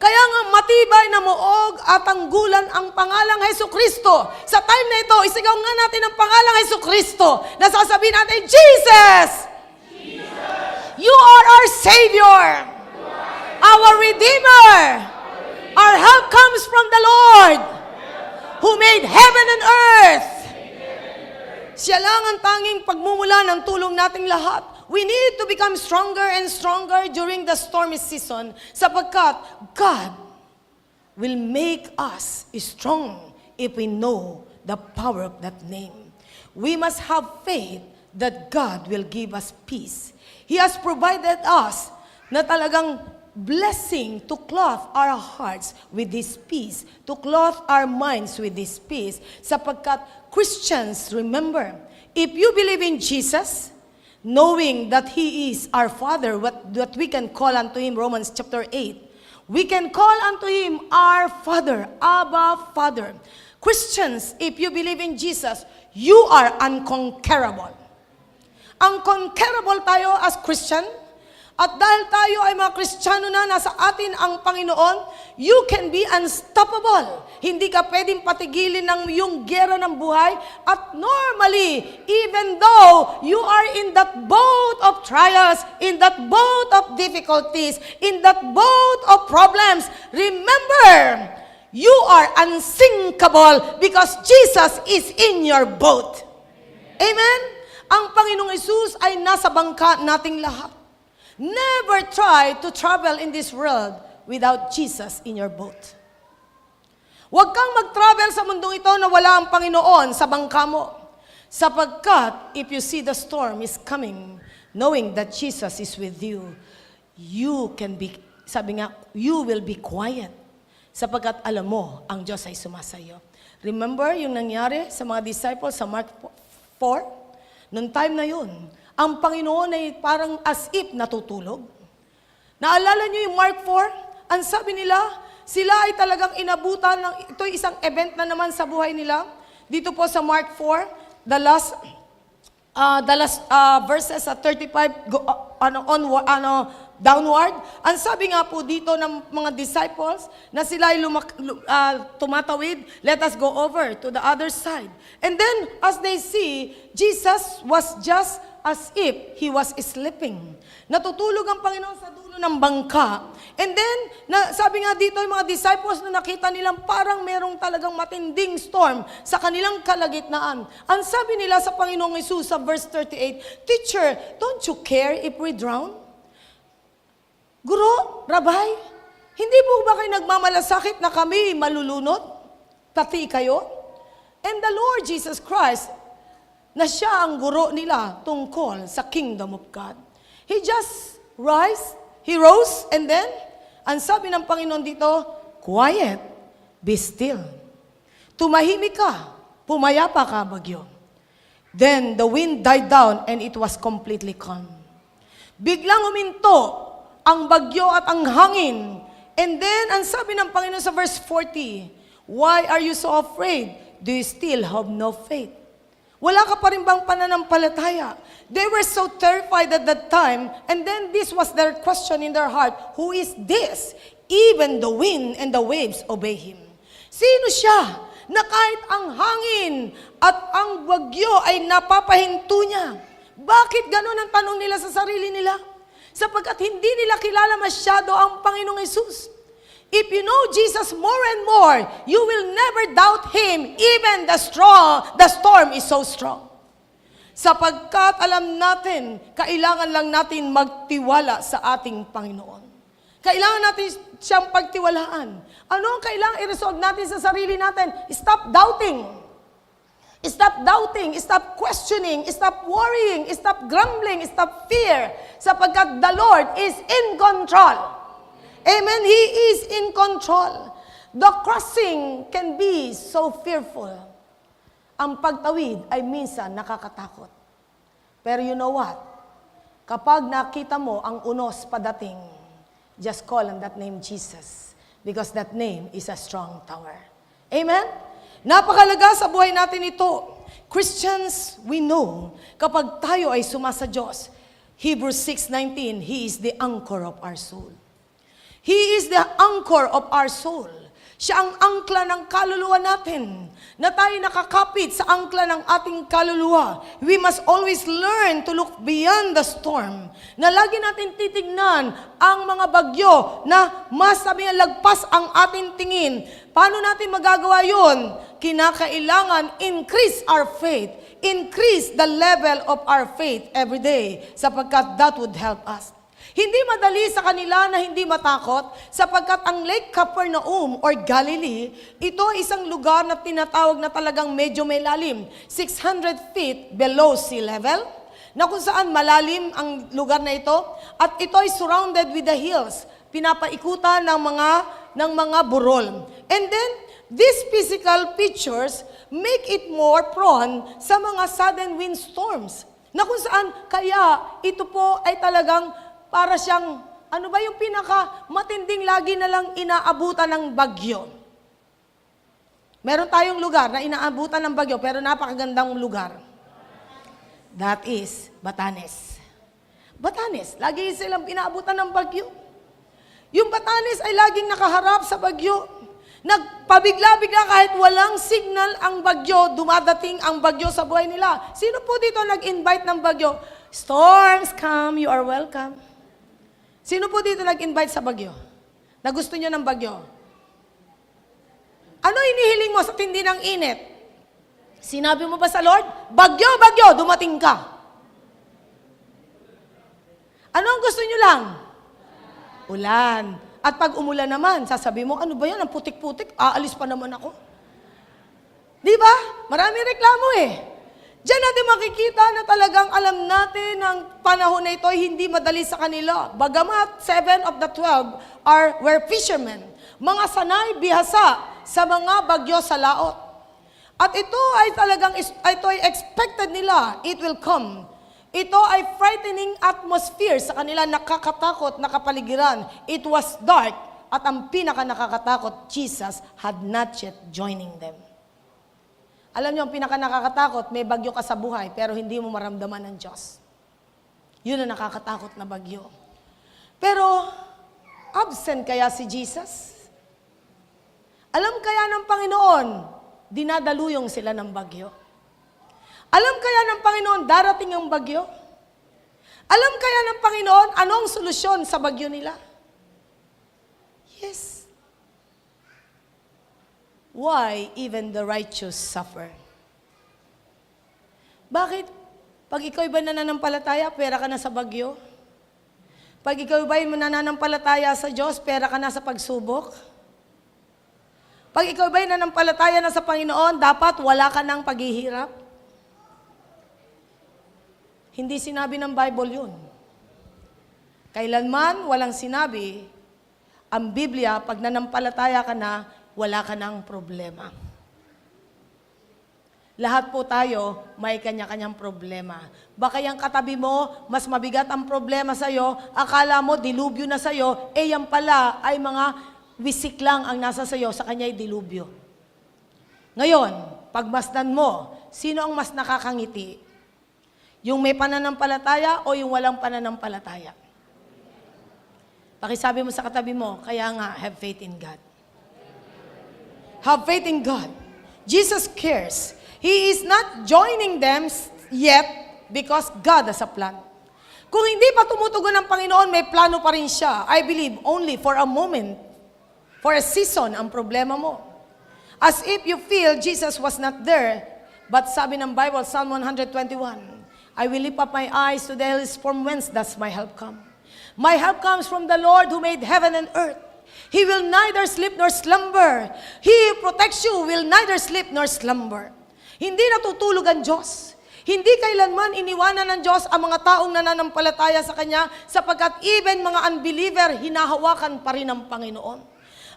Kaya nga matibay na muog at tanggulan ang pangalang Jesucristo. Sa time na ito, isigaw nga natin ang pangalang Jesucristo. Nasasabihin natin, Jesus! You are our Savior! Our Redeemer! Our help comes from the Lord who made heaven and earth. Siya lang ang tanging pagmumula ng tulong nating lahat. We need to become stronger and stronger during the stormy season sapagkat God will make us strong if we know the power of that name. We must have faith that God will give us peace. He has provided us na talagang blessing to clothe our hearts with this peace, to clothe our minds with this peace. Sapagkat Christians, remember, if you believe in Jesus, knowing that He is our Father, what we can call unto Him, Romans chapter 8, we can call unto Him our Father, Abba Father. Christians, if you believe in Jesus, you are unconquerable. Unconquerable tayo as Christian. At dahil tayo ay mga Kristiyano na, nasa atin ang Panginoon, you can be unstoppable. Hindi ka pwedeng patigilin ng iyong gera ng buhay. At normally, even though you are in that boat of trials, in that boat of difficulties, in that boat of problems, remember, you are unsinkable because Jesus is in your boat. Amen? Ang Panginoong Hesus ay nasa bangka nating lahat. Never try to travel in this world without Jesus in your boat. Huwag kang mag-travel sa mundong ito na wala ang Panginoon sa bangka mo. Sapagkat, if you see the storm is coming, knowing that Jesus is with you, you can be, sabi nga, you will be quiet. Sapagkat alam mo, ang Diyos ay sumasayo. Remember yung nangyari sa mga disciples sa Mark 4? Noong time na yun, ang Panginoon ay parang as if natutulog. Naalala niyo yung Mark 4? Ang sabi nila, sila ay talagang inabutan ng, ito'y isang event na naman sa buhay nila. Dito po sa Mark 4, the last verses sa 35 downward. Ang sabi nga po dito ng mga disciples na sila ay tumatawid, let us go over to the other side. And then, as they see, Jesus was just as if He was sleeping. Natutulog ang Panginoon sa dulo ng bangka. And then, sabi nga dito yung mga disciples na nakita nilang parang merong talagang matinding storm sa kanilang kalagitnaan. Ang sabi nila sa Panginoong Hesus sa verse 38, Teacher, don't you care if we drown? Guro, Rabay, hindi po ba kayo nagmamalasakit na kami malulunod? Pati kayo? And the Lord Jesus Christ na siya ang guro nila tungkol sa kingdom of God. He just rose, and then, ang sabi ng Panginoon dito, quiet, be still. Tumahimik ka, pumayapa ka, bagyo. Then the wind died down and it was completely calm. Biglang huminto ang bagyo at ang hangin. And then, ang sabi ng Panginoon sa verse 40, why are you so afraid? Do you still have no faith? Wala ka pa rin bang pananampalataya? They were so terrified at that time, and then this was their question in their heart, who is this? Even the wind and the waves obey Him. Sino siya na kahit ang hangin at ang bagyo ay napapahinto niya? Bakit ganun ang tanong nila sa sarili nila? Sapagkat hindi nila kilala masyado ang Panginoong Hesus. If you know Jesus more and more, you will never doubt Him, even the storm is so strong. Sapagkat alam natin, kailangan lang natin magtiwala sa ating Panginoon. Kailangan natin siyang pagtiwalaan. Ano ang kailangan i-resolve natin sa sarili natin? Stop doubting. Stop doubting, stop questioning, stop worrying, stop grumbling, stop fear. Sapagkat the Lord is in control. Amen? He is in control. The crossing can be so fearful. Ang pagtawid ay minsan nakakatakot. Pero you know what? Kapag nakita mo ang unos padating, just call on that name Jesus. Because that name is a strong tower. Amen? Napakalaga sa buhay natin ito. Christians, we know, kapag tayo ay sumasa Diyos, Hebrews 6:19, He is the anchor of our soul. He is the anchor of our soul. Siya ang angkla ng kaluluwa natin. Na tayo nakakapit sa angkla ng ating kaluluwa. We must always learn to look beyond the storm. Na lagi natin titignan ang mga bagyo na mas sabi nga lagpas ang ating tingin. Paano natin magagawa yun? Kinakailangan increase our faith. Increase the level of our faith every day. Sapagkat that would help us. Hindi madali sa kanila na hindi matakot sapagkat ang Lake Capernaum or Galilee, ito ay isang lugar na tinatawag na talagang medyo may lalim, 600 feet below sea level, na kung saan malalim ang lugar na ito at ito ay surrounded with the hills, pinapaikutan ng mga burol. And then, these physical features make it more prone sa mga sudden windstorms, na kung saan kaya ito po ay talagang para siyang, ano ba yung pinaka-matinding lagi na lang inaabutan ng bagyo? Meron tayong lugar na inaabutan ng bagyo, pero napakagandang lugar. That is Batanes. Batanes, lagi silang inaabutan ng bagyo. Yung Batanes ay laging nakaharap sa bagyo. Nagpabigla-bigla kahit walang signal ang bagyo, dumadating ang bagyo sa buhay nila. Sino po dito nag-invite ng bagyo? Storms come, you are welcome. Sino po dito nag-invite sa bagyo? Na gusto nyo ng bagyo? Ano inihiling mo sa tindi ng init? Sinabi mo ba sa Lord? Bagyo, bagyo, dumating ka. Ano ang gusto nyo lang? Ulan. At pag umulan naman, sasabi mo, ano ba yan? Ang putik-putik, aalis pa naman ako. Di ba? Maraming reklamo eh. Diyan natin makikita na talagang alam natin ang panahon na ito ay hindi madali sa kanila. Bagamat 7 of the 12 were fishermen. Mga sanay, bihasa sa mga bagyo sa laot. At ito ay talagang, ito ay expected nila, it will come. Ito ay frightening atmosphere sa kanila, nakakatakot na kapaligiran. It was dark at ang pinaka nakakatakot, Jesus had not yet joining them. Alam niyo, ang pinaka-nakakatakot, may bagyo ka sa buhay, pero hindi mo maramdaman ng Diyos. Yun ang nakakatakot na bagyo. Pero, absent kaya si Jesus? Alam kaya ng Panginoon, dinadaluyong sila ng bagyo? Alam kaya ng Panginoon, darating ang bagyo? Alam kaya ng Panginoon, anong solusyon sa bagyo nila? Yes. Why even the righteous suffer? Bakit? Pag ikaw ba nananampalataya, pera ka na sa bagyo? Pag ikaw ba nananampalataya sa Diyos, pera ka na sa pagsubok? Pag ikaw ba nananampalataya na sa Panginoon, dapat wala ka ng paghihirap? Hindi sinabi ng Bible yun. Kailanman walang sinabi ang Biblia, pag nanampalataya ka na, wala ka ng problema. Lahat po tayo may kanya-kanyang problema. Baka yung katabi mo, mas mabigat ang problema sa'yo, akala mo dilubyo na sa'yo, yan pala ay mga wisik lang ang nasa sa'yo, sa kanya ay dilubyo. Ngayon, pagmasdan mo, sino ang mas nakakangiti? Yung may pananampalataya o yung walang pananampalataya? Pakisabi mo sa katabi mo, kaya nga, have faith in God. Have faith in God. Jesus cares. He is not joining them yet because God has a plan. Kung hindi pa tumutugon ng Panginoon, may plano pa rin siya. I believe only for a moment, for a season, ang problema mo. As if you feel Jesus was not there, but sabi ng Bible, Psalm 121, I will lift up my eyes to the hills from whence does my help come. My help comes from the Lord who made heaven and earth. He will neither sleep nor slumber. He who protects you will neither sleep nor slumber. Hindi natutulog ang Diyos. Hindi kailanman iniwanan ng Diyos ang mga taong nananampalataya sa Kanya, sapagkat even mga unbeliever, hinahawakan pa rin ng Panginoon.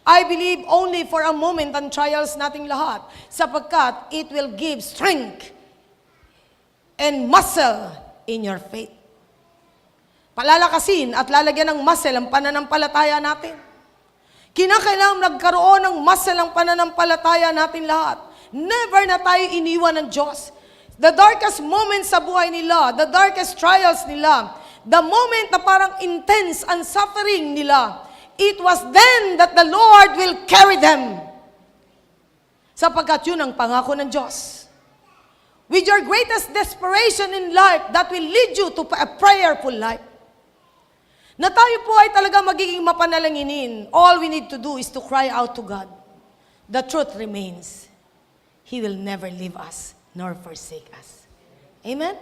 I believe only for a moment ang trials nating lahat, sapagkat it will give strength and muscle in your faith. Palalakasin at lalagyan ng muscle ang pananampalataya natin. Kinakailangan nagkaroon ng muscle ang pananampalataya natin lahat. Never na tayo iniwan ng Diyos. The darkest moments sa buhay nila, the darkest trials nila, the moment na parang intense ang suffering nila, it was then that the Lord will carry them. Sapagkat yun ang pangako ng Diyos. With your greatest desperation in life, that will lead you to a prayerful life. Na tayo po ay talaga magiging mapanalanginin. All we need to do is to cry out to God. The truth remains. He will never leave us nor forsake us. Amen?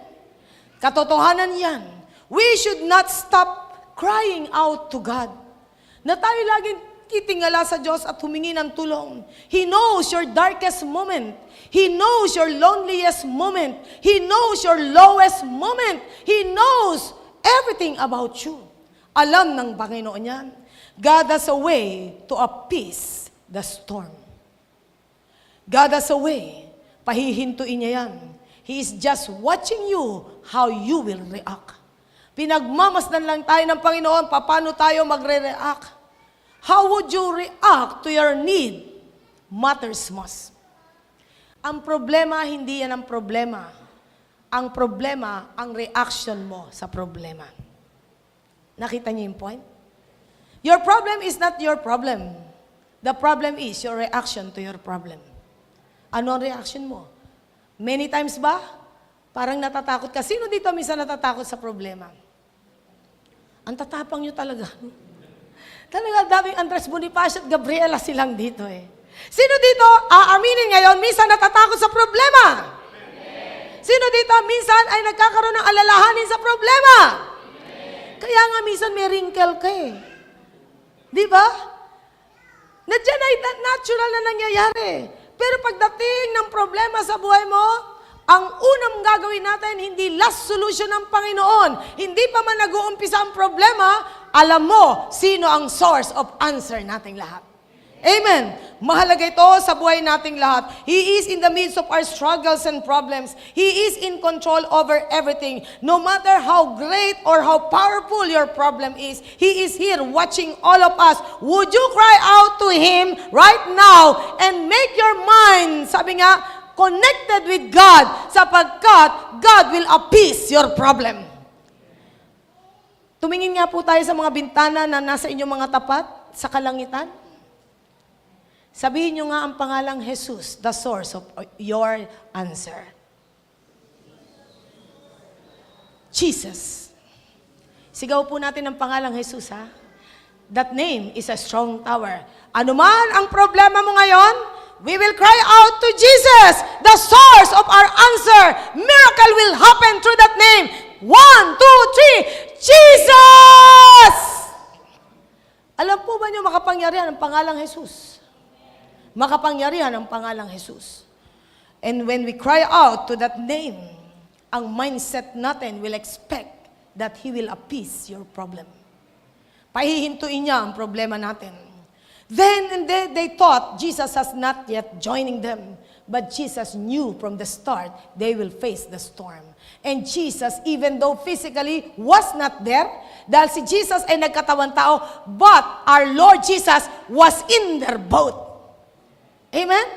Katotohanan yan. We should not stop crying out to God. Na tayo laging titingala sa Diyos at humingi ng tulong. He knows your darkest moment. He knows your loneliest moment. He knows your lowest moment. He knows everything about you. Alam ng Panginoon yan. God has a way to appease the storm. God has a way. Pahihintuin niya yan. He is just watching you how you will react. Pinagmamasdan lang tayo ng Panginoon, paano tayo magre-react. How would you react to your need? Matters most. Ang problema, hindi yan ang problema. Ang problema, ang reaction mo sa problema. Nakita niyo yung point? Your problem is not your problem. The problem is your reaction to your problem. Ano ang reaction mo? Many times ba? Parang natatakot ka. Sino dito minsan natatakot sa problema? Ang tatapang nyo talaga. Talaga daming Andres Bonifacio at Gabriela silang dito eh. Sino dito aaminin ngayon minsan natatakot sa problema? Sino dito minsan ay nagkakaroon ng alalahanin sa problema? Kaya nga minsan may wrinkle ka eh. Di ba? Nandiyan ay natural na nangyayari. Pero pagdating ng problema sa buhay mo, ang unang gagawin natin, hindi last solution ng Panginoon. Hindi pa man nag-uumpisa ang problema, alam mo sino ang source of answer nating lahat. Amen. Mahalaga ito sa buhay nating lahat. He is in the midst of our struggles and problems. He is in control over everything. No matter how great or how powerful your problem is, He is here watching all of us. Would you cry out to Him right now and make your mind, sabi nga, connected with God, sapagkat God will appease your problem. Tumingin nga po tayo sa mga bintana na nasa inyong mga tapat sa kalangitan. Sabihin nyo nga ang pangalang Jesus, the source of your answer. Jesus. Sigaw po natin ang pangalang Jesus, ha? That name is a strong tower. Ano man ang problema mo ngayon, we will cry out to Jesus, the source of our answer. Miracle will happen through that name. 1, 2, 3, Jesus! Alam po ba niyo makapangyarihan ang pangalang Jesus? Makapangyarihan ang pangalang Jesus. And when we cry out to that name, ang mindset natin will expect that He will appease your problem. Pahihintuin niya ang problema natin. Then they thought Jesus has not yet joining them. But Jesus knew from the start they will face the storm. And Jesus, even though physically was not there, dahil si Jesus ay nagkatawang tao, but our Lord Jesus was in their boat. Amen?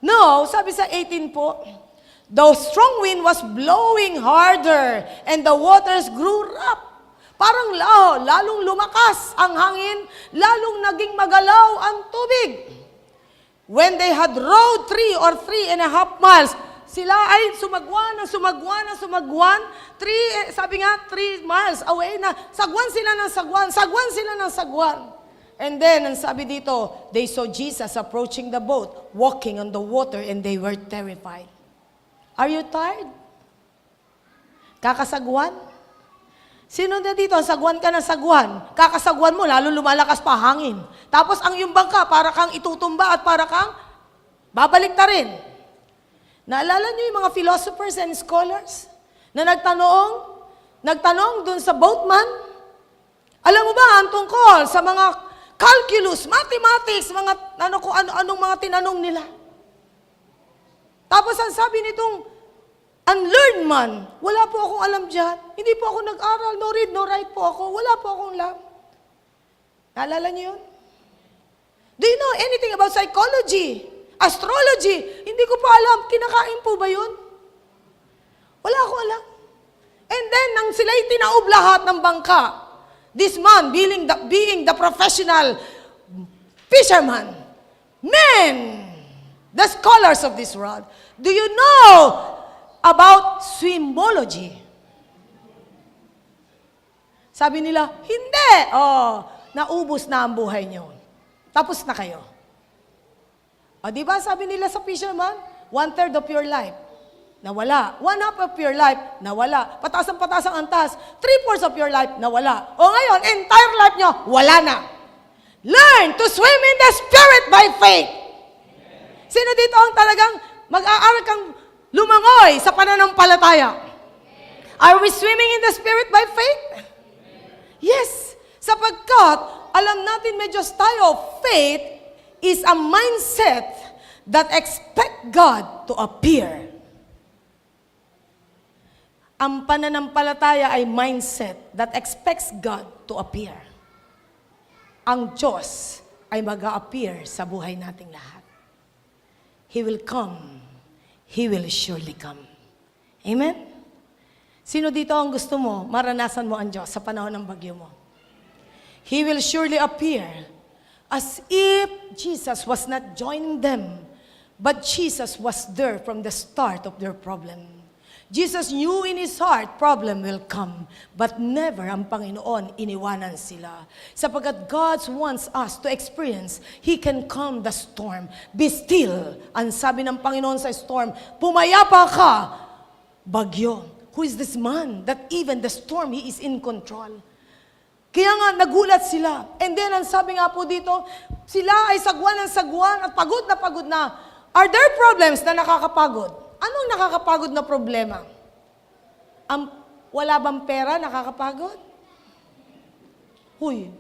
No, sabi sa 18 po, the strong wind was blowing harder and the waters grew rough. Parang lalong lumakas ang hangin, lalong naging magalaw ang tubig. When they had rowed 3 or 3.5 miles, sila ay sumagwan. 3 miles away na. Sagwan sila ng sagwan. And then, ang sabi dito, they saw Jesus approaching the boat, walking on the water, and they were terrified. Are you tired? Kakasagwan? Sino na dito? Sagwan ka ng sagwan. Kakasagwan mo, lalo lumalakas pa hangin. Tapos ang iyong bangka, para kang itutumba at para kang babalik ta rin. Naalala niyo yung mga philosophers and scholars na nagtanong dun sa boatman? Alam mo ba ang tungkol sa mga calculus, mathematics, mga anong mga tinanong nila? Tapos ang sabi nitong unlearned man, wala po akong alam dyan. Hindi po ako nag-aral, no read, no write po ako. Wala po akong alam. Naalala niyo yun? Do you know anything about psychology? Astrology? Hindi ko pa alam. Kinakain po ba yun? Wala ako alam. And then, nang sila'y tinaob lahat ng bangka, this man, being the professional fisherman, men, the scholars of this world, do you know about swimology? Sabi nila, hindi. Naubos na ang buhay niyo. Tapos na kayo. Di ba sabi nila sa fisherman, 1/3 of your life, nawala. 1/2 of your life, nawala. Pataas ang antas. 3/4 of your life, nawala. O ngayon, entire life niyo, wala na. Learn to swim in the Spirit by faith. Sino dito ang talagang mag-aaral kang lumangoy sa pananampalataya? Are we swimming in the Spirit by faith? Yes. Sapagkat, alam natin medyo tayo, faith is a mindset that expect God to appear. Ang pananampalataya ay mindset that expects God to appear. Ang Diyos ay mag-a-appear sa buhay nating lahat. He will come. He will surely come. Amen? Sino dito ang gusto mo, maranasan mo ang Diyos sa panahon ng bagyo mo? He will surely appear as if Jesus was not joining them, but Jesus was there from the start of their problem. Jesus knew in His heart, problem will come, but never ang Panginoon iniwanan sila. Sapagkat God wants us to experience, He can calm the storm. Be still. Ang sabi ng Panginoon sa storm, pumayapa ka, bagyo. Who is this man that even the storm, He is in control? Kaya nga, nagulat sila. And then, ang sabi nga po dito, sila ay sagwan ng sagwan at pagod na pagod na. Are there problems na nakakapagod? Anong nakakapagod na problema? Wala bang pera nakakapagod? Huy.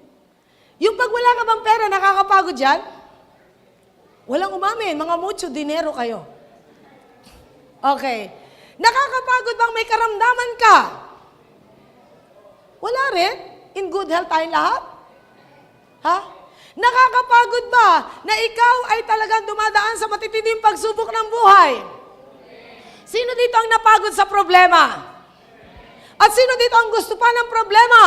Yung pag wala ka bang pera, nakakapagod yan? Walang umamin, mga mucho dinero kayo. Okay. Nakakapagod bang may karamdaman ka? Wala rin. In good health tayong lahat? Ha? Nakakapagod ba na ikaw ay talagang dumadaan sa matitinding pagsubok ng buhay? Sino dito ang napagod sa problema? At sino dito ang gusto pa ng problema?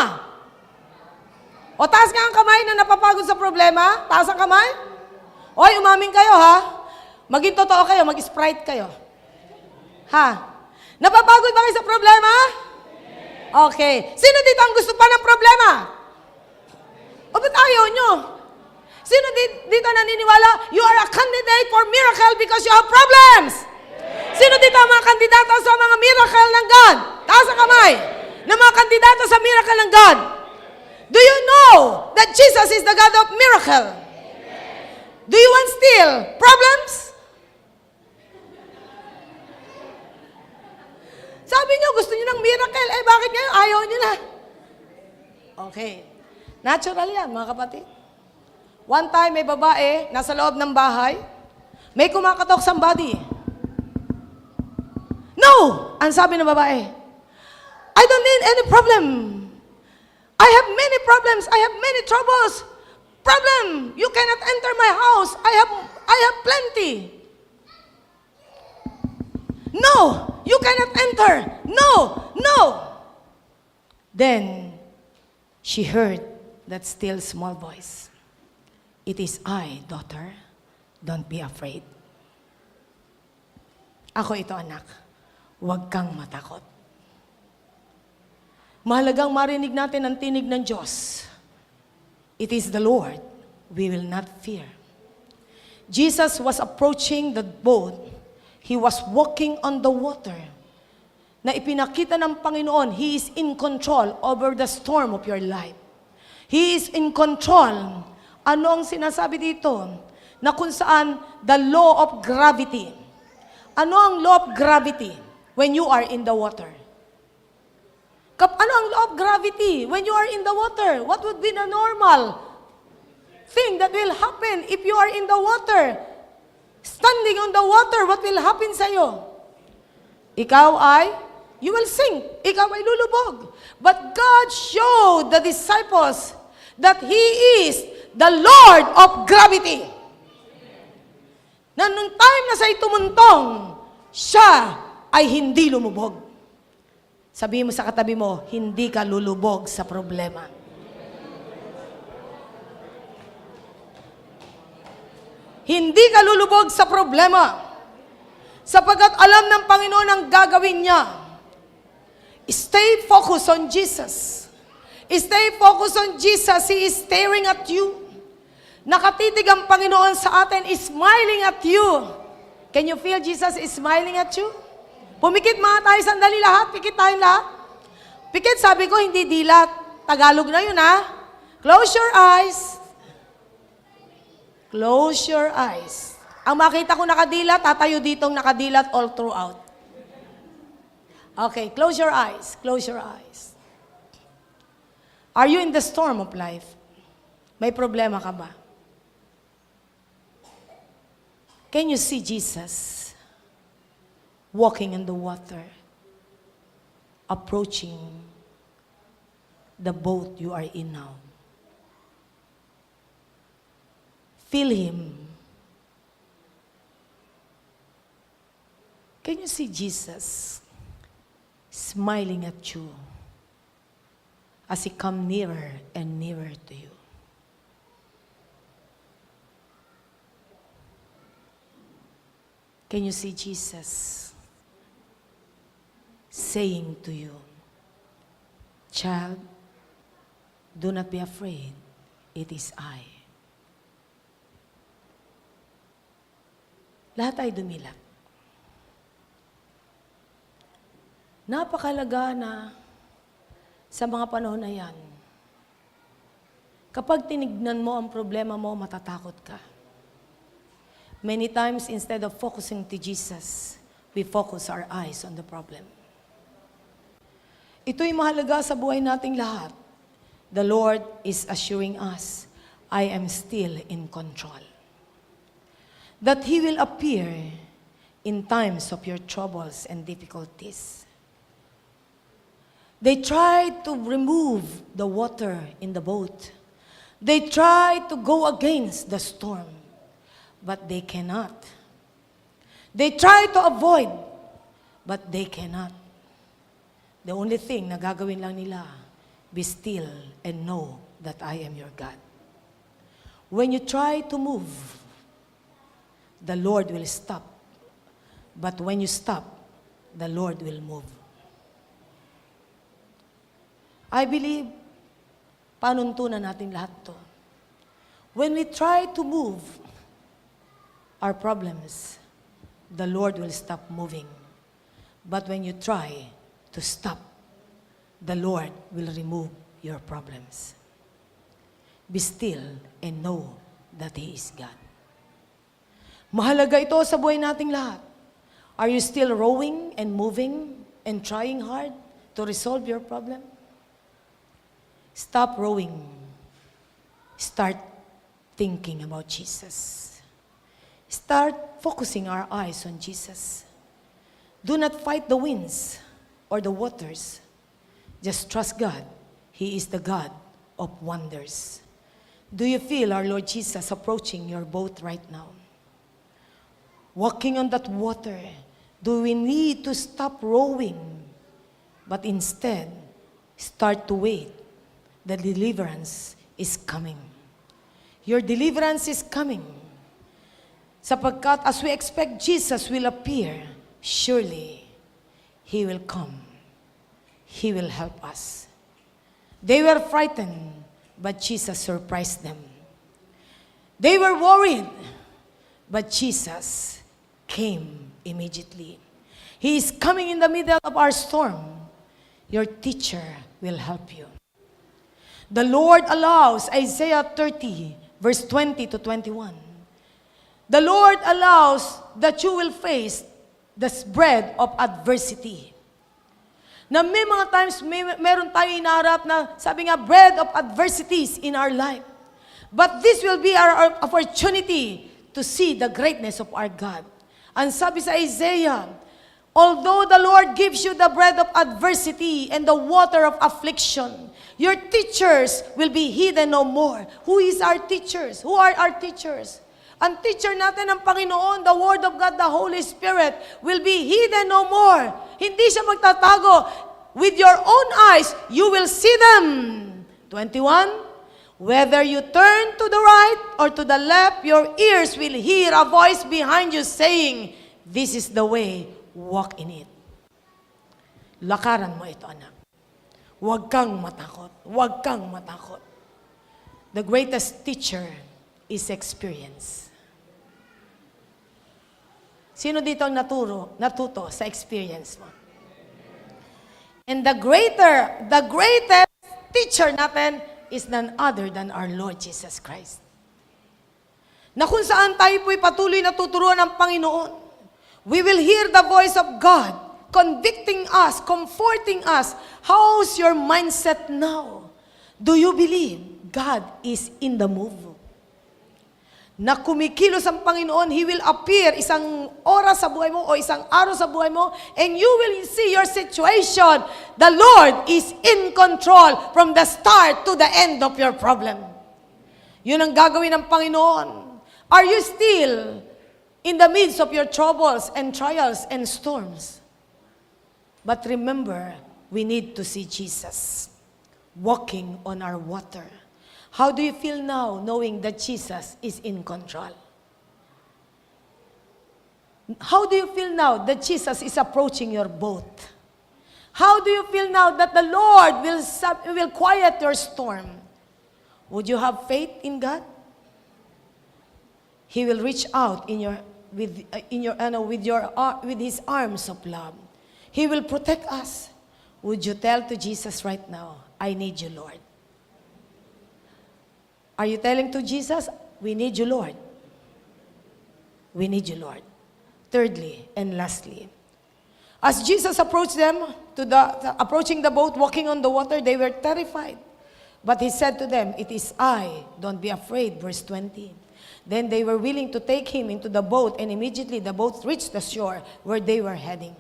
O taas nga ang kamay na napapagod sa problema? Taas ang kamay? Oy, umamin kayo ha? Maging totoo kayo, mag-Sprite kayo. Ha? Napapagod ba kayo sa problema? Okay. Sino dito ang gusto pa ng problema? O ba't ayaw nyo? Sino dito naniniwala, you are a candidate for miracle because you have problems? Sino dito ang mga kandidato sa mga miracle ng God? Taas ang kamay. Na mga kandidato sa miracle ng God. Do you know that Jesus is the God of miracle? Do you want still problems? Sabi niyo, gusto niyo ng miracle. Eh, bakit ngayon ayaw niyo na? Okay. Natural yan, mga kapatid. One time, may babae, nasa loob ng bahay, may kumakatok somebody. No! Ang sabi ng babae, I don't need any problem. I have many problems. I have many troubles. Problem, you cannot enter my house. I have plenty. No, you cannot enter. No, no. Then, she heard that still small voice. It is I, daughter. Don't be afraid. Ako ito, anak. Huwag kang matakot. Mahalagang marinig natin ang tinig ng Diyos. It is the Lord. We will not fear. Jesus was approaching the boat. He was walking on the water. Na ipinakita ng Panginoon, He is in control over the storm of your life. He is in control. Ano ang sinasabi dito? Na kung saan the law of gravity. Ano ang law of gravity when you are in the water? Ano ang law of gravity when you are in the water? What would be the normal thing that will happen if you are in the water? Standing on the water, what will happen sa iyo? You will sink. Ikaw ay lulubog. But God showed the disciples that He is the Lord of gravity. Na nung time na siya'y tumuntong, siya ay hindi lumubog. Sabihin mo sa katabi mo, hindi ka lulubog sa problema. Hindi ka lulubog sa problema. Sapagkat alam ng Panginoon ang gagawin niya. Stay focused on Jesus. Stay focused on Jesus. He is staring at you. Nakatitig ang Panginoon sa atin, is smiling at you. Can you feel Jesus is smiling at you? Pumikit mga tayo sandali lahat. Pikit tayo lahat. Pikit, sabi ko, hindi dilat. Tagalog na yun, ha? Close your eyes. Close your eyes. Ang makita ko nakadilat, tatayo ditong nakadilat all throughout. Okay, close your eyes. Close your eyes. Are you in the storm of life? May problema ka ba? Can you see Jesus walking in the water, approaching the boat you are in now? Feel Him. Can you see Jesus smiling at you as He come nearer and nearer to you? Can you see Jesus saying to you, child, do not be afraid, it is I. Lahat ay dumilat. Napakalaga na sa mga panahon na yan, kapag tinignan mo ang problema mo, matatakot ka. Many times, instead of focusing to Jesus, we focus our eyes on the problem. Ito'y mahalaga sa buhay nating lahat. The Lord is assuring us, I am still in control. That He will appear in times of your troubles and difficulties. They tried to remove the water in the boat. They tried to go against the storm, but they cannot. They tried to avoid, but they cannot. The only thing na gagawin lang nila, be still and know that I am your God. When you try to move, the Lord will stop. But when you stop, the Lord will move. I believe, panuntunan natin lahat to. When we try to move our problems, the Lord will stop moving. But when you try to stop, the Lord will remove your problems. Be still and know that He is God. Mahalaga ito sa buhay nating lahat. Are you still rowing and moving and trying hard to resolve your problem? Stop rowing. Start thinking about Jesus. Start focusing our eyes on Jesus. Do not fight the winds or the waters. Just trust God. He is the God of wonders. Do you feel our Lord Jesus approaching your boat right now? Walking on that water, do we need to stop rowing, but instead start to wait? The deliverance is coming. Your deliverance is coming. Sapagkat as we expect Jesus will appear, surely He will come. He will help us. They were frightened, but Jesus surprised them. They were worried, but Jesus came immediately. He is coming in the middle of our storm. Your teacher will help you. The Lord allows, Isaiah 30, verse 20 to 21. The Lord allows that you will face the spread of adversity. Na may mga times, meron tayo inaharap na sabi nga, bread of adversities in our life. But this will be our opportunity to see the greatness of our God. Ang sabi sa Isaiah, although the Lord gives you the bread of adversity and the water of affliction, your teachers will be hidden no more. Who is our teachers? Who are our teachers? Ang teacher natin ng Panginoon, the Word of God, the Holy Spirit, will be hidden no more. Hindi siya magtatago. With your own eyes, you will see them. 21, whether you turn to the right or to the left, your ears will hear a voice behind you saying, this is the way, walk in it. Lakaran mo ito, anak. Huwag kang matakot. Huwag kang matakot. The greatest teacher is experience. Sino dito ang natuto sa experience mo? And the greatest teacher natin is none other than our Lord Jesus Christ. Na kung saan tayo po'y patuloy na tuturuan ng Panginoon, we will hear the voice of God, convicting us, comforting us. How's your mindset now? Do you believe God is in the move? Na kumikilos ang Panginoon, He will appear isang oras sa buhay mo o isang araw sa buhay mo, and you will see your situation. The Lord is in control from the start to the end of your problem. Yun ang gagawin ng Panginoon. Are you still in the midst of your troubles and trials and storms? But remember, we need to see Jesus walking on our water. How do you feel now knowing that Jesus is in control? How do you feel now that Jesus is approaching your boat? How do you feel now that the Lord will quiet your storm? Would you have faith in God? He will reach out with His arms of love. He will protect us. Would you tell to Jesus right now, I need you, Lord? Are you telling to Jesus, we need you, Lord? We need you, Lord. Thirdly and lastly, as Jesus approached them, approaching the boat, walking on the water, they were terrified. But He said to them, it is I, don't be afraid, verse 20. Then they were willing to take Him into the boat, and immediately the boat reached the shore where they were heading.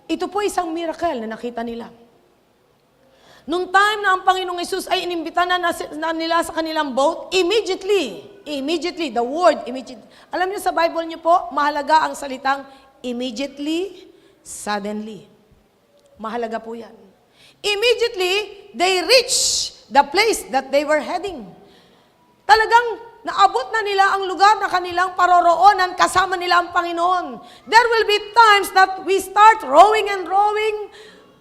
Ito po isang miracle na nakita nila. Nung time na ang Panginoong Hesus ay inimbita na nila sa kanilang boat, immediately, the word immediately. Alam niyo sa Bible niyo po, mahalaga ang salitang immediately, suddenly. Mahalaga po yan. Immediately, they reached the place that they were heading. Talagang naabot na nila ang lugar na kanilang paroroonan, kasama nila ang Panginoon. There will be times that we start rowing and rowing,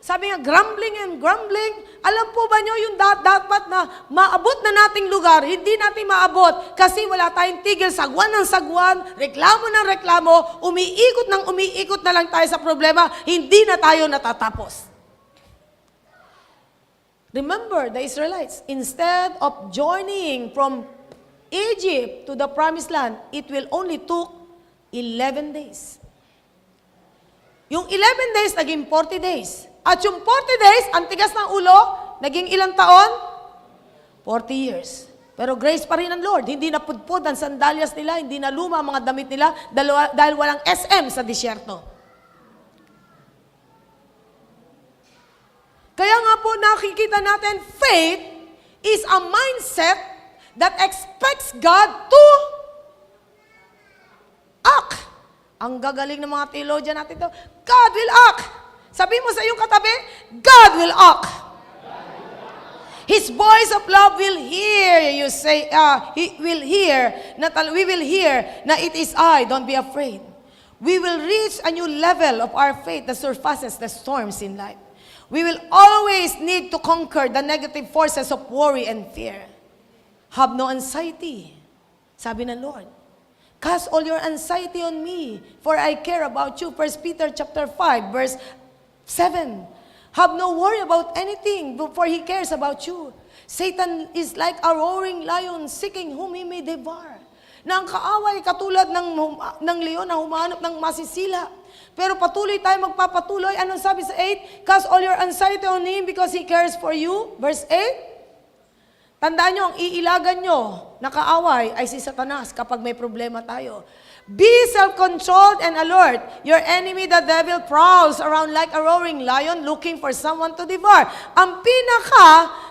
sabi nga, grumbling and grumbling. Alam po ba nyo yung dapat na maabot na nating lugar, hindi natin maabot kasi wala tayong tigil, sagwan ng sagwan, reklamo ng reklamo, umiikot ng umiikot na lang tayo sa problema, hindi na tayo natatapos. Remember, the Israelites, instead of journeying from Egypt to the promised land, it will only took 11 days. Yung 11 days, naging 40 days. At yung 40 days, ang tigas ng ulo, naging ilang taon? 40 years. Pero grace pa rin ng Lord. Hindi na pudpud ang sandalyas nila, hindi na luma ang mga damit nila dahil walang SM sa disyerto. Kaya nga po nakikita natin, faith is a mindset that expects God to act. Ang gagaling ng mga theologian natin to, God will act. Sabi mo sa iyong katabi, God will act. His voice of love will hear you say, He will hear, we will hear na it is I, don't be afraid. We will reach a new level of our faith that surpasses the storms in life. We will always need to conquer the negative forces of worry and fear. Have no anxiety, sabi ng Lord. Cast all your anxiety on me, for I care about you. 1 Peter chapter 5, verse 7. Have no worry about anything, for He cares about you. Satan is like a roaring lion seeking whom he may devour. Na ang kaaway katulad ng leon na humahanap ng masisila. Pero patuloy tayo magpapatuloy. Anong sabi sa 8? Cast all your anxiety on Him because He cares for you. Verse 8. Tandaan nyo, ang iilagan nyo na kaaway ay si Satanas kapag may problema tayo. Be self-controlled and alert. Your enemy, the devil, prowls around like a roaring lion looking for someone to devour. Ang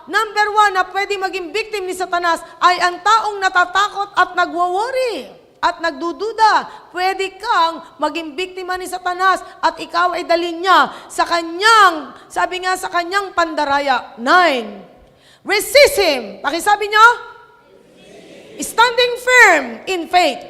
number 1 na pwede maging victim ni Satanas ay ang taong natatakot at nagwo-worry at nagdududa. Pwede kang maging biktima ni Satanas at ikaw ay dalhin niya sa kanyang, sabi nga sa kanyang pandaraya. 9. Resist him. Pakisabi nyo? Standing firm in faith.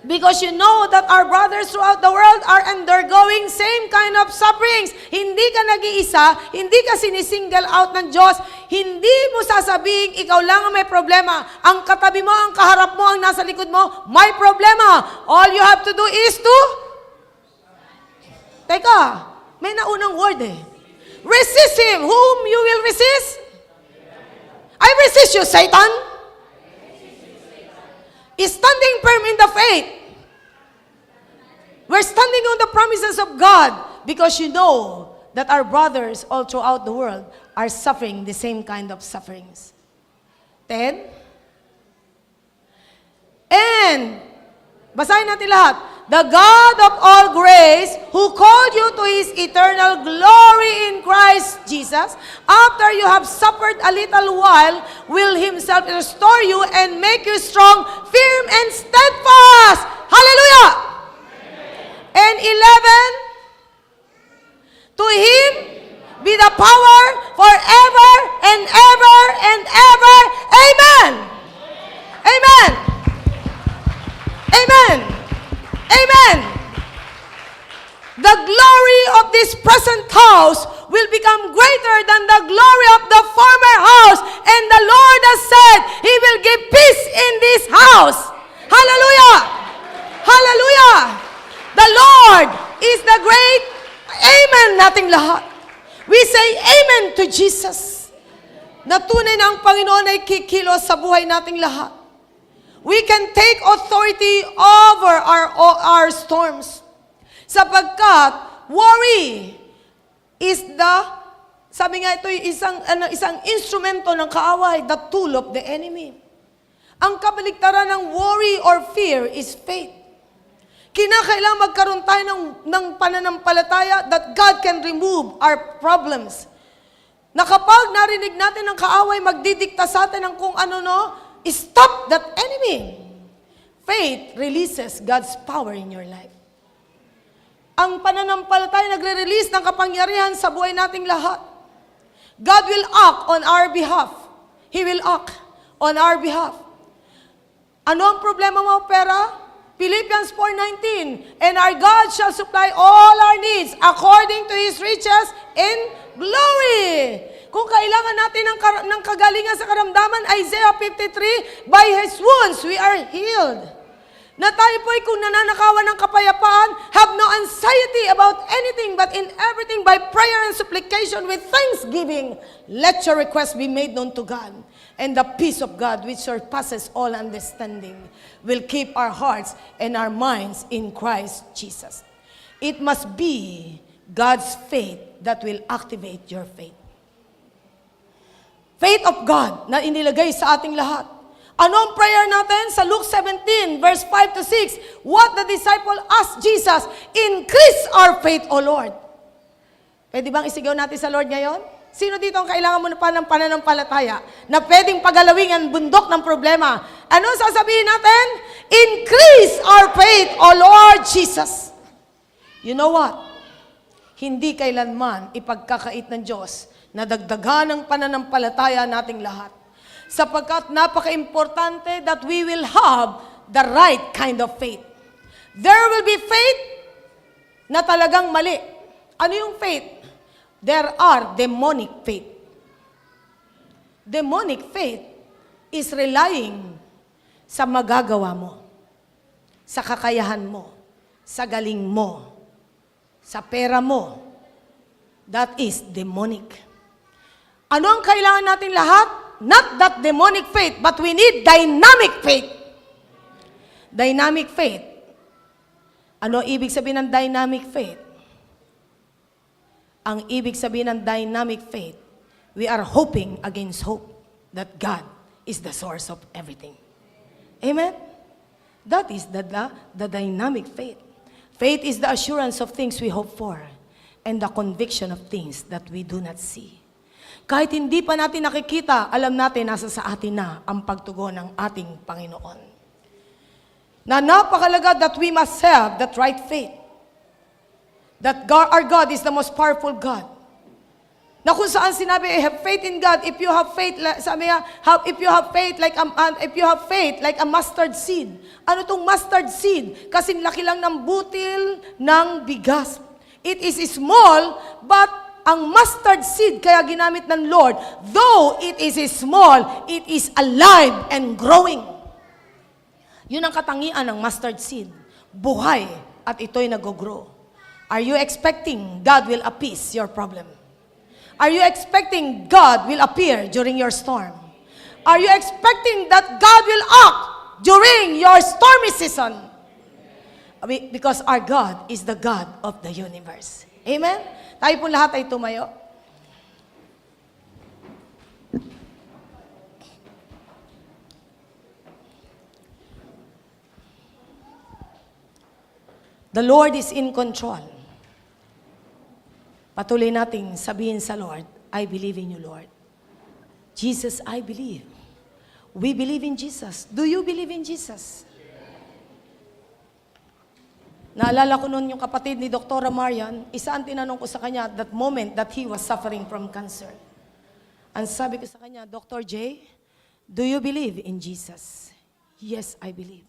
Because you know that our brothers throughout the world are undergoing same kind of sufferings. Hindi ka nag-iisa, hindi ka sinisingle out ng Diyos, hindi mo sasabihin, ikaw lang ang may problema. Ang katabi mo, ang kaharap mo, ang nasa likod mo, may problema. All you have to do is to... Teka, may naunang word eh. Resist him. Whom you will resist? I resist you, Satan. Is standing firm in the faith. We're standing on the promises of God because you know that our brothers all throughout the world are suffering the same kind of sufferings. 10. And, basahin natin lahat. The God of all grace, who called you to His eternal glory in Christ Jesus, after you have suffered a little while, will Himself restore you and make you strong, firm, and steadfast. Hallelujah! Amen. And 11, to Him be the power forever and ever and ever. Amen! Amen! Amen! Amen! The glory of this present house will become greater than the glory of the former house. And the Lord has said, He will give peace in this house. Hallelujah! Hallelujah! The Lord is the great Amen nating lahat. We say Amen to Jesus. Na tunay na ang Panginoon ay kikilos sa buhay nating lahat. We can take authority over our storms. Sapagkat worry is sabi nga ito isang instrumento ng kaaway, the tool of the enemy. Ang kabaligtaran ng worry or fear is faith. Kinakailangan magkaroon tayo ng pananampalataya that God can remove our problems. Na kapag narinig natin ng kaaway, magdidikta sa atin ng kung ano, stop that enemy. Faith releases God's power in your life. Ang pananampalataya nagre-release ng kapangyarihan sa buhay nating lahat. God will act on our behalf. He will act on our behalf. Ano ang problema mo, pera? Philippians 4:19, and our God shall supply all our needs according to His riches in glory. Kung kailangan natin ng kagalingan sa karamdaman, Isaiah 53, by His wounds we are healed. Na tayo po'y kung nananakawan ng kapayapaan, have no anxiety about anything, but in everything by prayer and supplication with thanksgiving, let your requests be made known to God. And the peace of God, which surpasses all understanding, will keep our hearts and our minds in Christ Jesus. It must be God's faith that will activate your faith. Faith of God na inilagay sa ating lahat. Ano ang prayer natin? Sa Luke 17, verse 5 to 6, what the disciple asked Jesus, increase our faith, O Lord. Pwede bang isigaw natin sa Lord ngayon? Sino dito ang kailangan mo na pa ng pananampalataya na pwedeng pagalawin ang bundok ng problema? Ano sasabihin natin? Increase our faith, O Lord Jesus. You know what? Hindi kailanman ipagkakait ng Diyos na dagdagan ang pananampalataya nating lahat. Sapagkat napaka-importante that we will have the right kind of faith. There will be faith na talagang mali. Ano yung faith? There are demonic faith. Demonic faith is relying sa magagawa mo, sa kakayahan mo, sa galing mo, sa pera mo. That is demonic. Ano ang kailangan natin lahat? Not that demonic faith, but we need dynamic faith. Dynamic faith. Ano ibig sabihin ng dynamic faith? Ang ibig sabihin ng dynamic faith, we are hoping against hope that God is the source of everything. Amen? That is the dynamic faith. Faith is the assurance of things we hope for and the conviction of things that we do not see. Kahit hindi pa natin nakikita, alam natin nasa sa atin na ang pagtugon ng ating Panginoon. Na napakalaga that we must have that right faith. That God, our God is the most powerful God. Na kung saan sinabi, have faith in God. If you have faith, sabi niya, if you have faith like a mustard seed. Ano tong mustard seed? Kasing laki lang ng butil ng bigas. It is small, but ang mustard seed kaya ginamit ng Lord, though it is small, it is alive and growing. Yun ang katangian ng mustard seed. Buhay at ito'y nag-grow. Are you expecting God will appease your problem? Are you expecting God will appear during your storm? Are you expecting that God will act during your stormy season? Because our God is the God of the universe. Amen? Tayo po lahat ay tumayo. The Lord is in control. Patuloy nating sabihin sa Lord, I believe in you, Lord. Jesus, I believe. We believe in Jesus. Do you believe in Jesus? Naalala ko noon yung kapatid ni Dr. Marian, isa ang tinanong ko sa kanya that moment that he was suffering from cancer. Ang sabi ko sa kanya, Dr. J, do you believe in Jesus? Yes, I believe.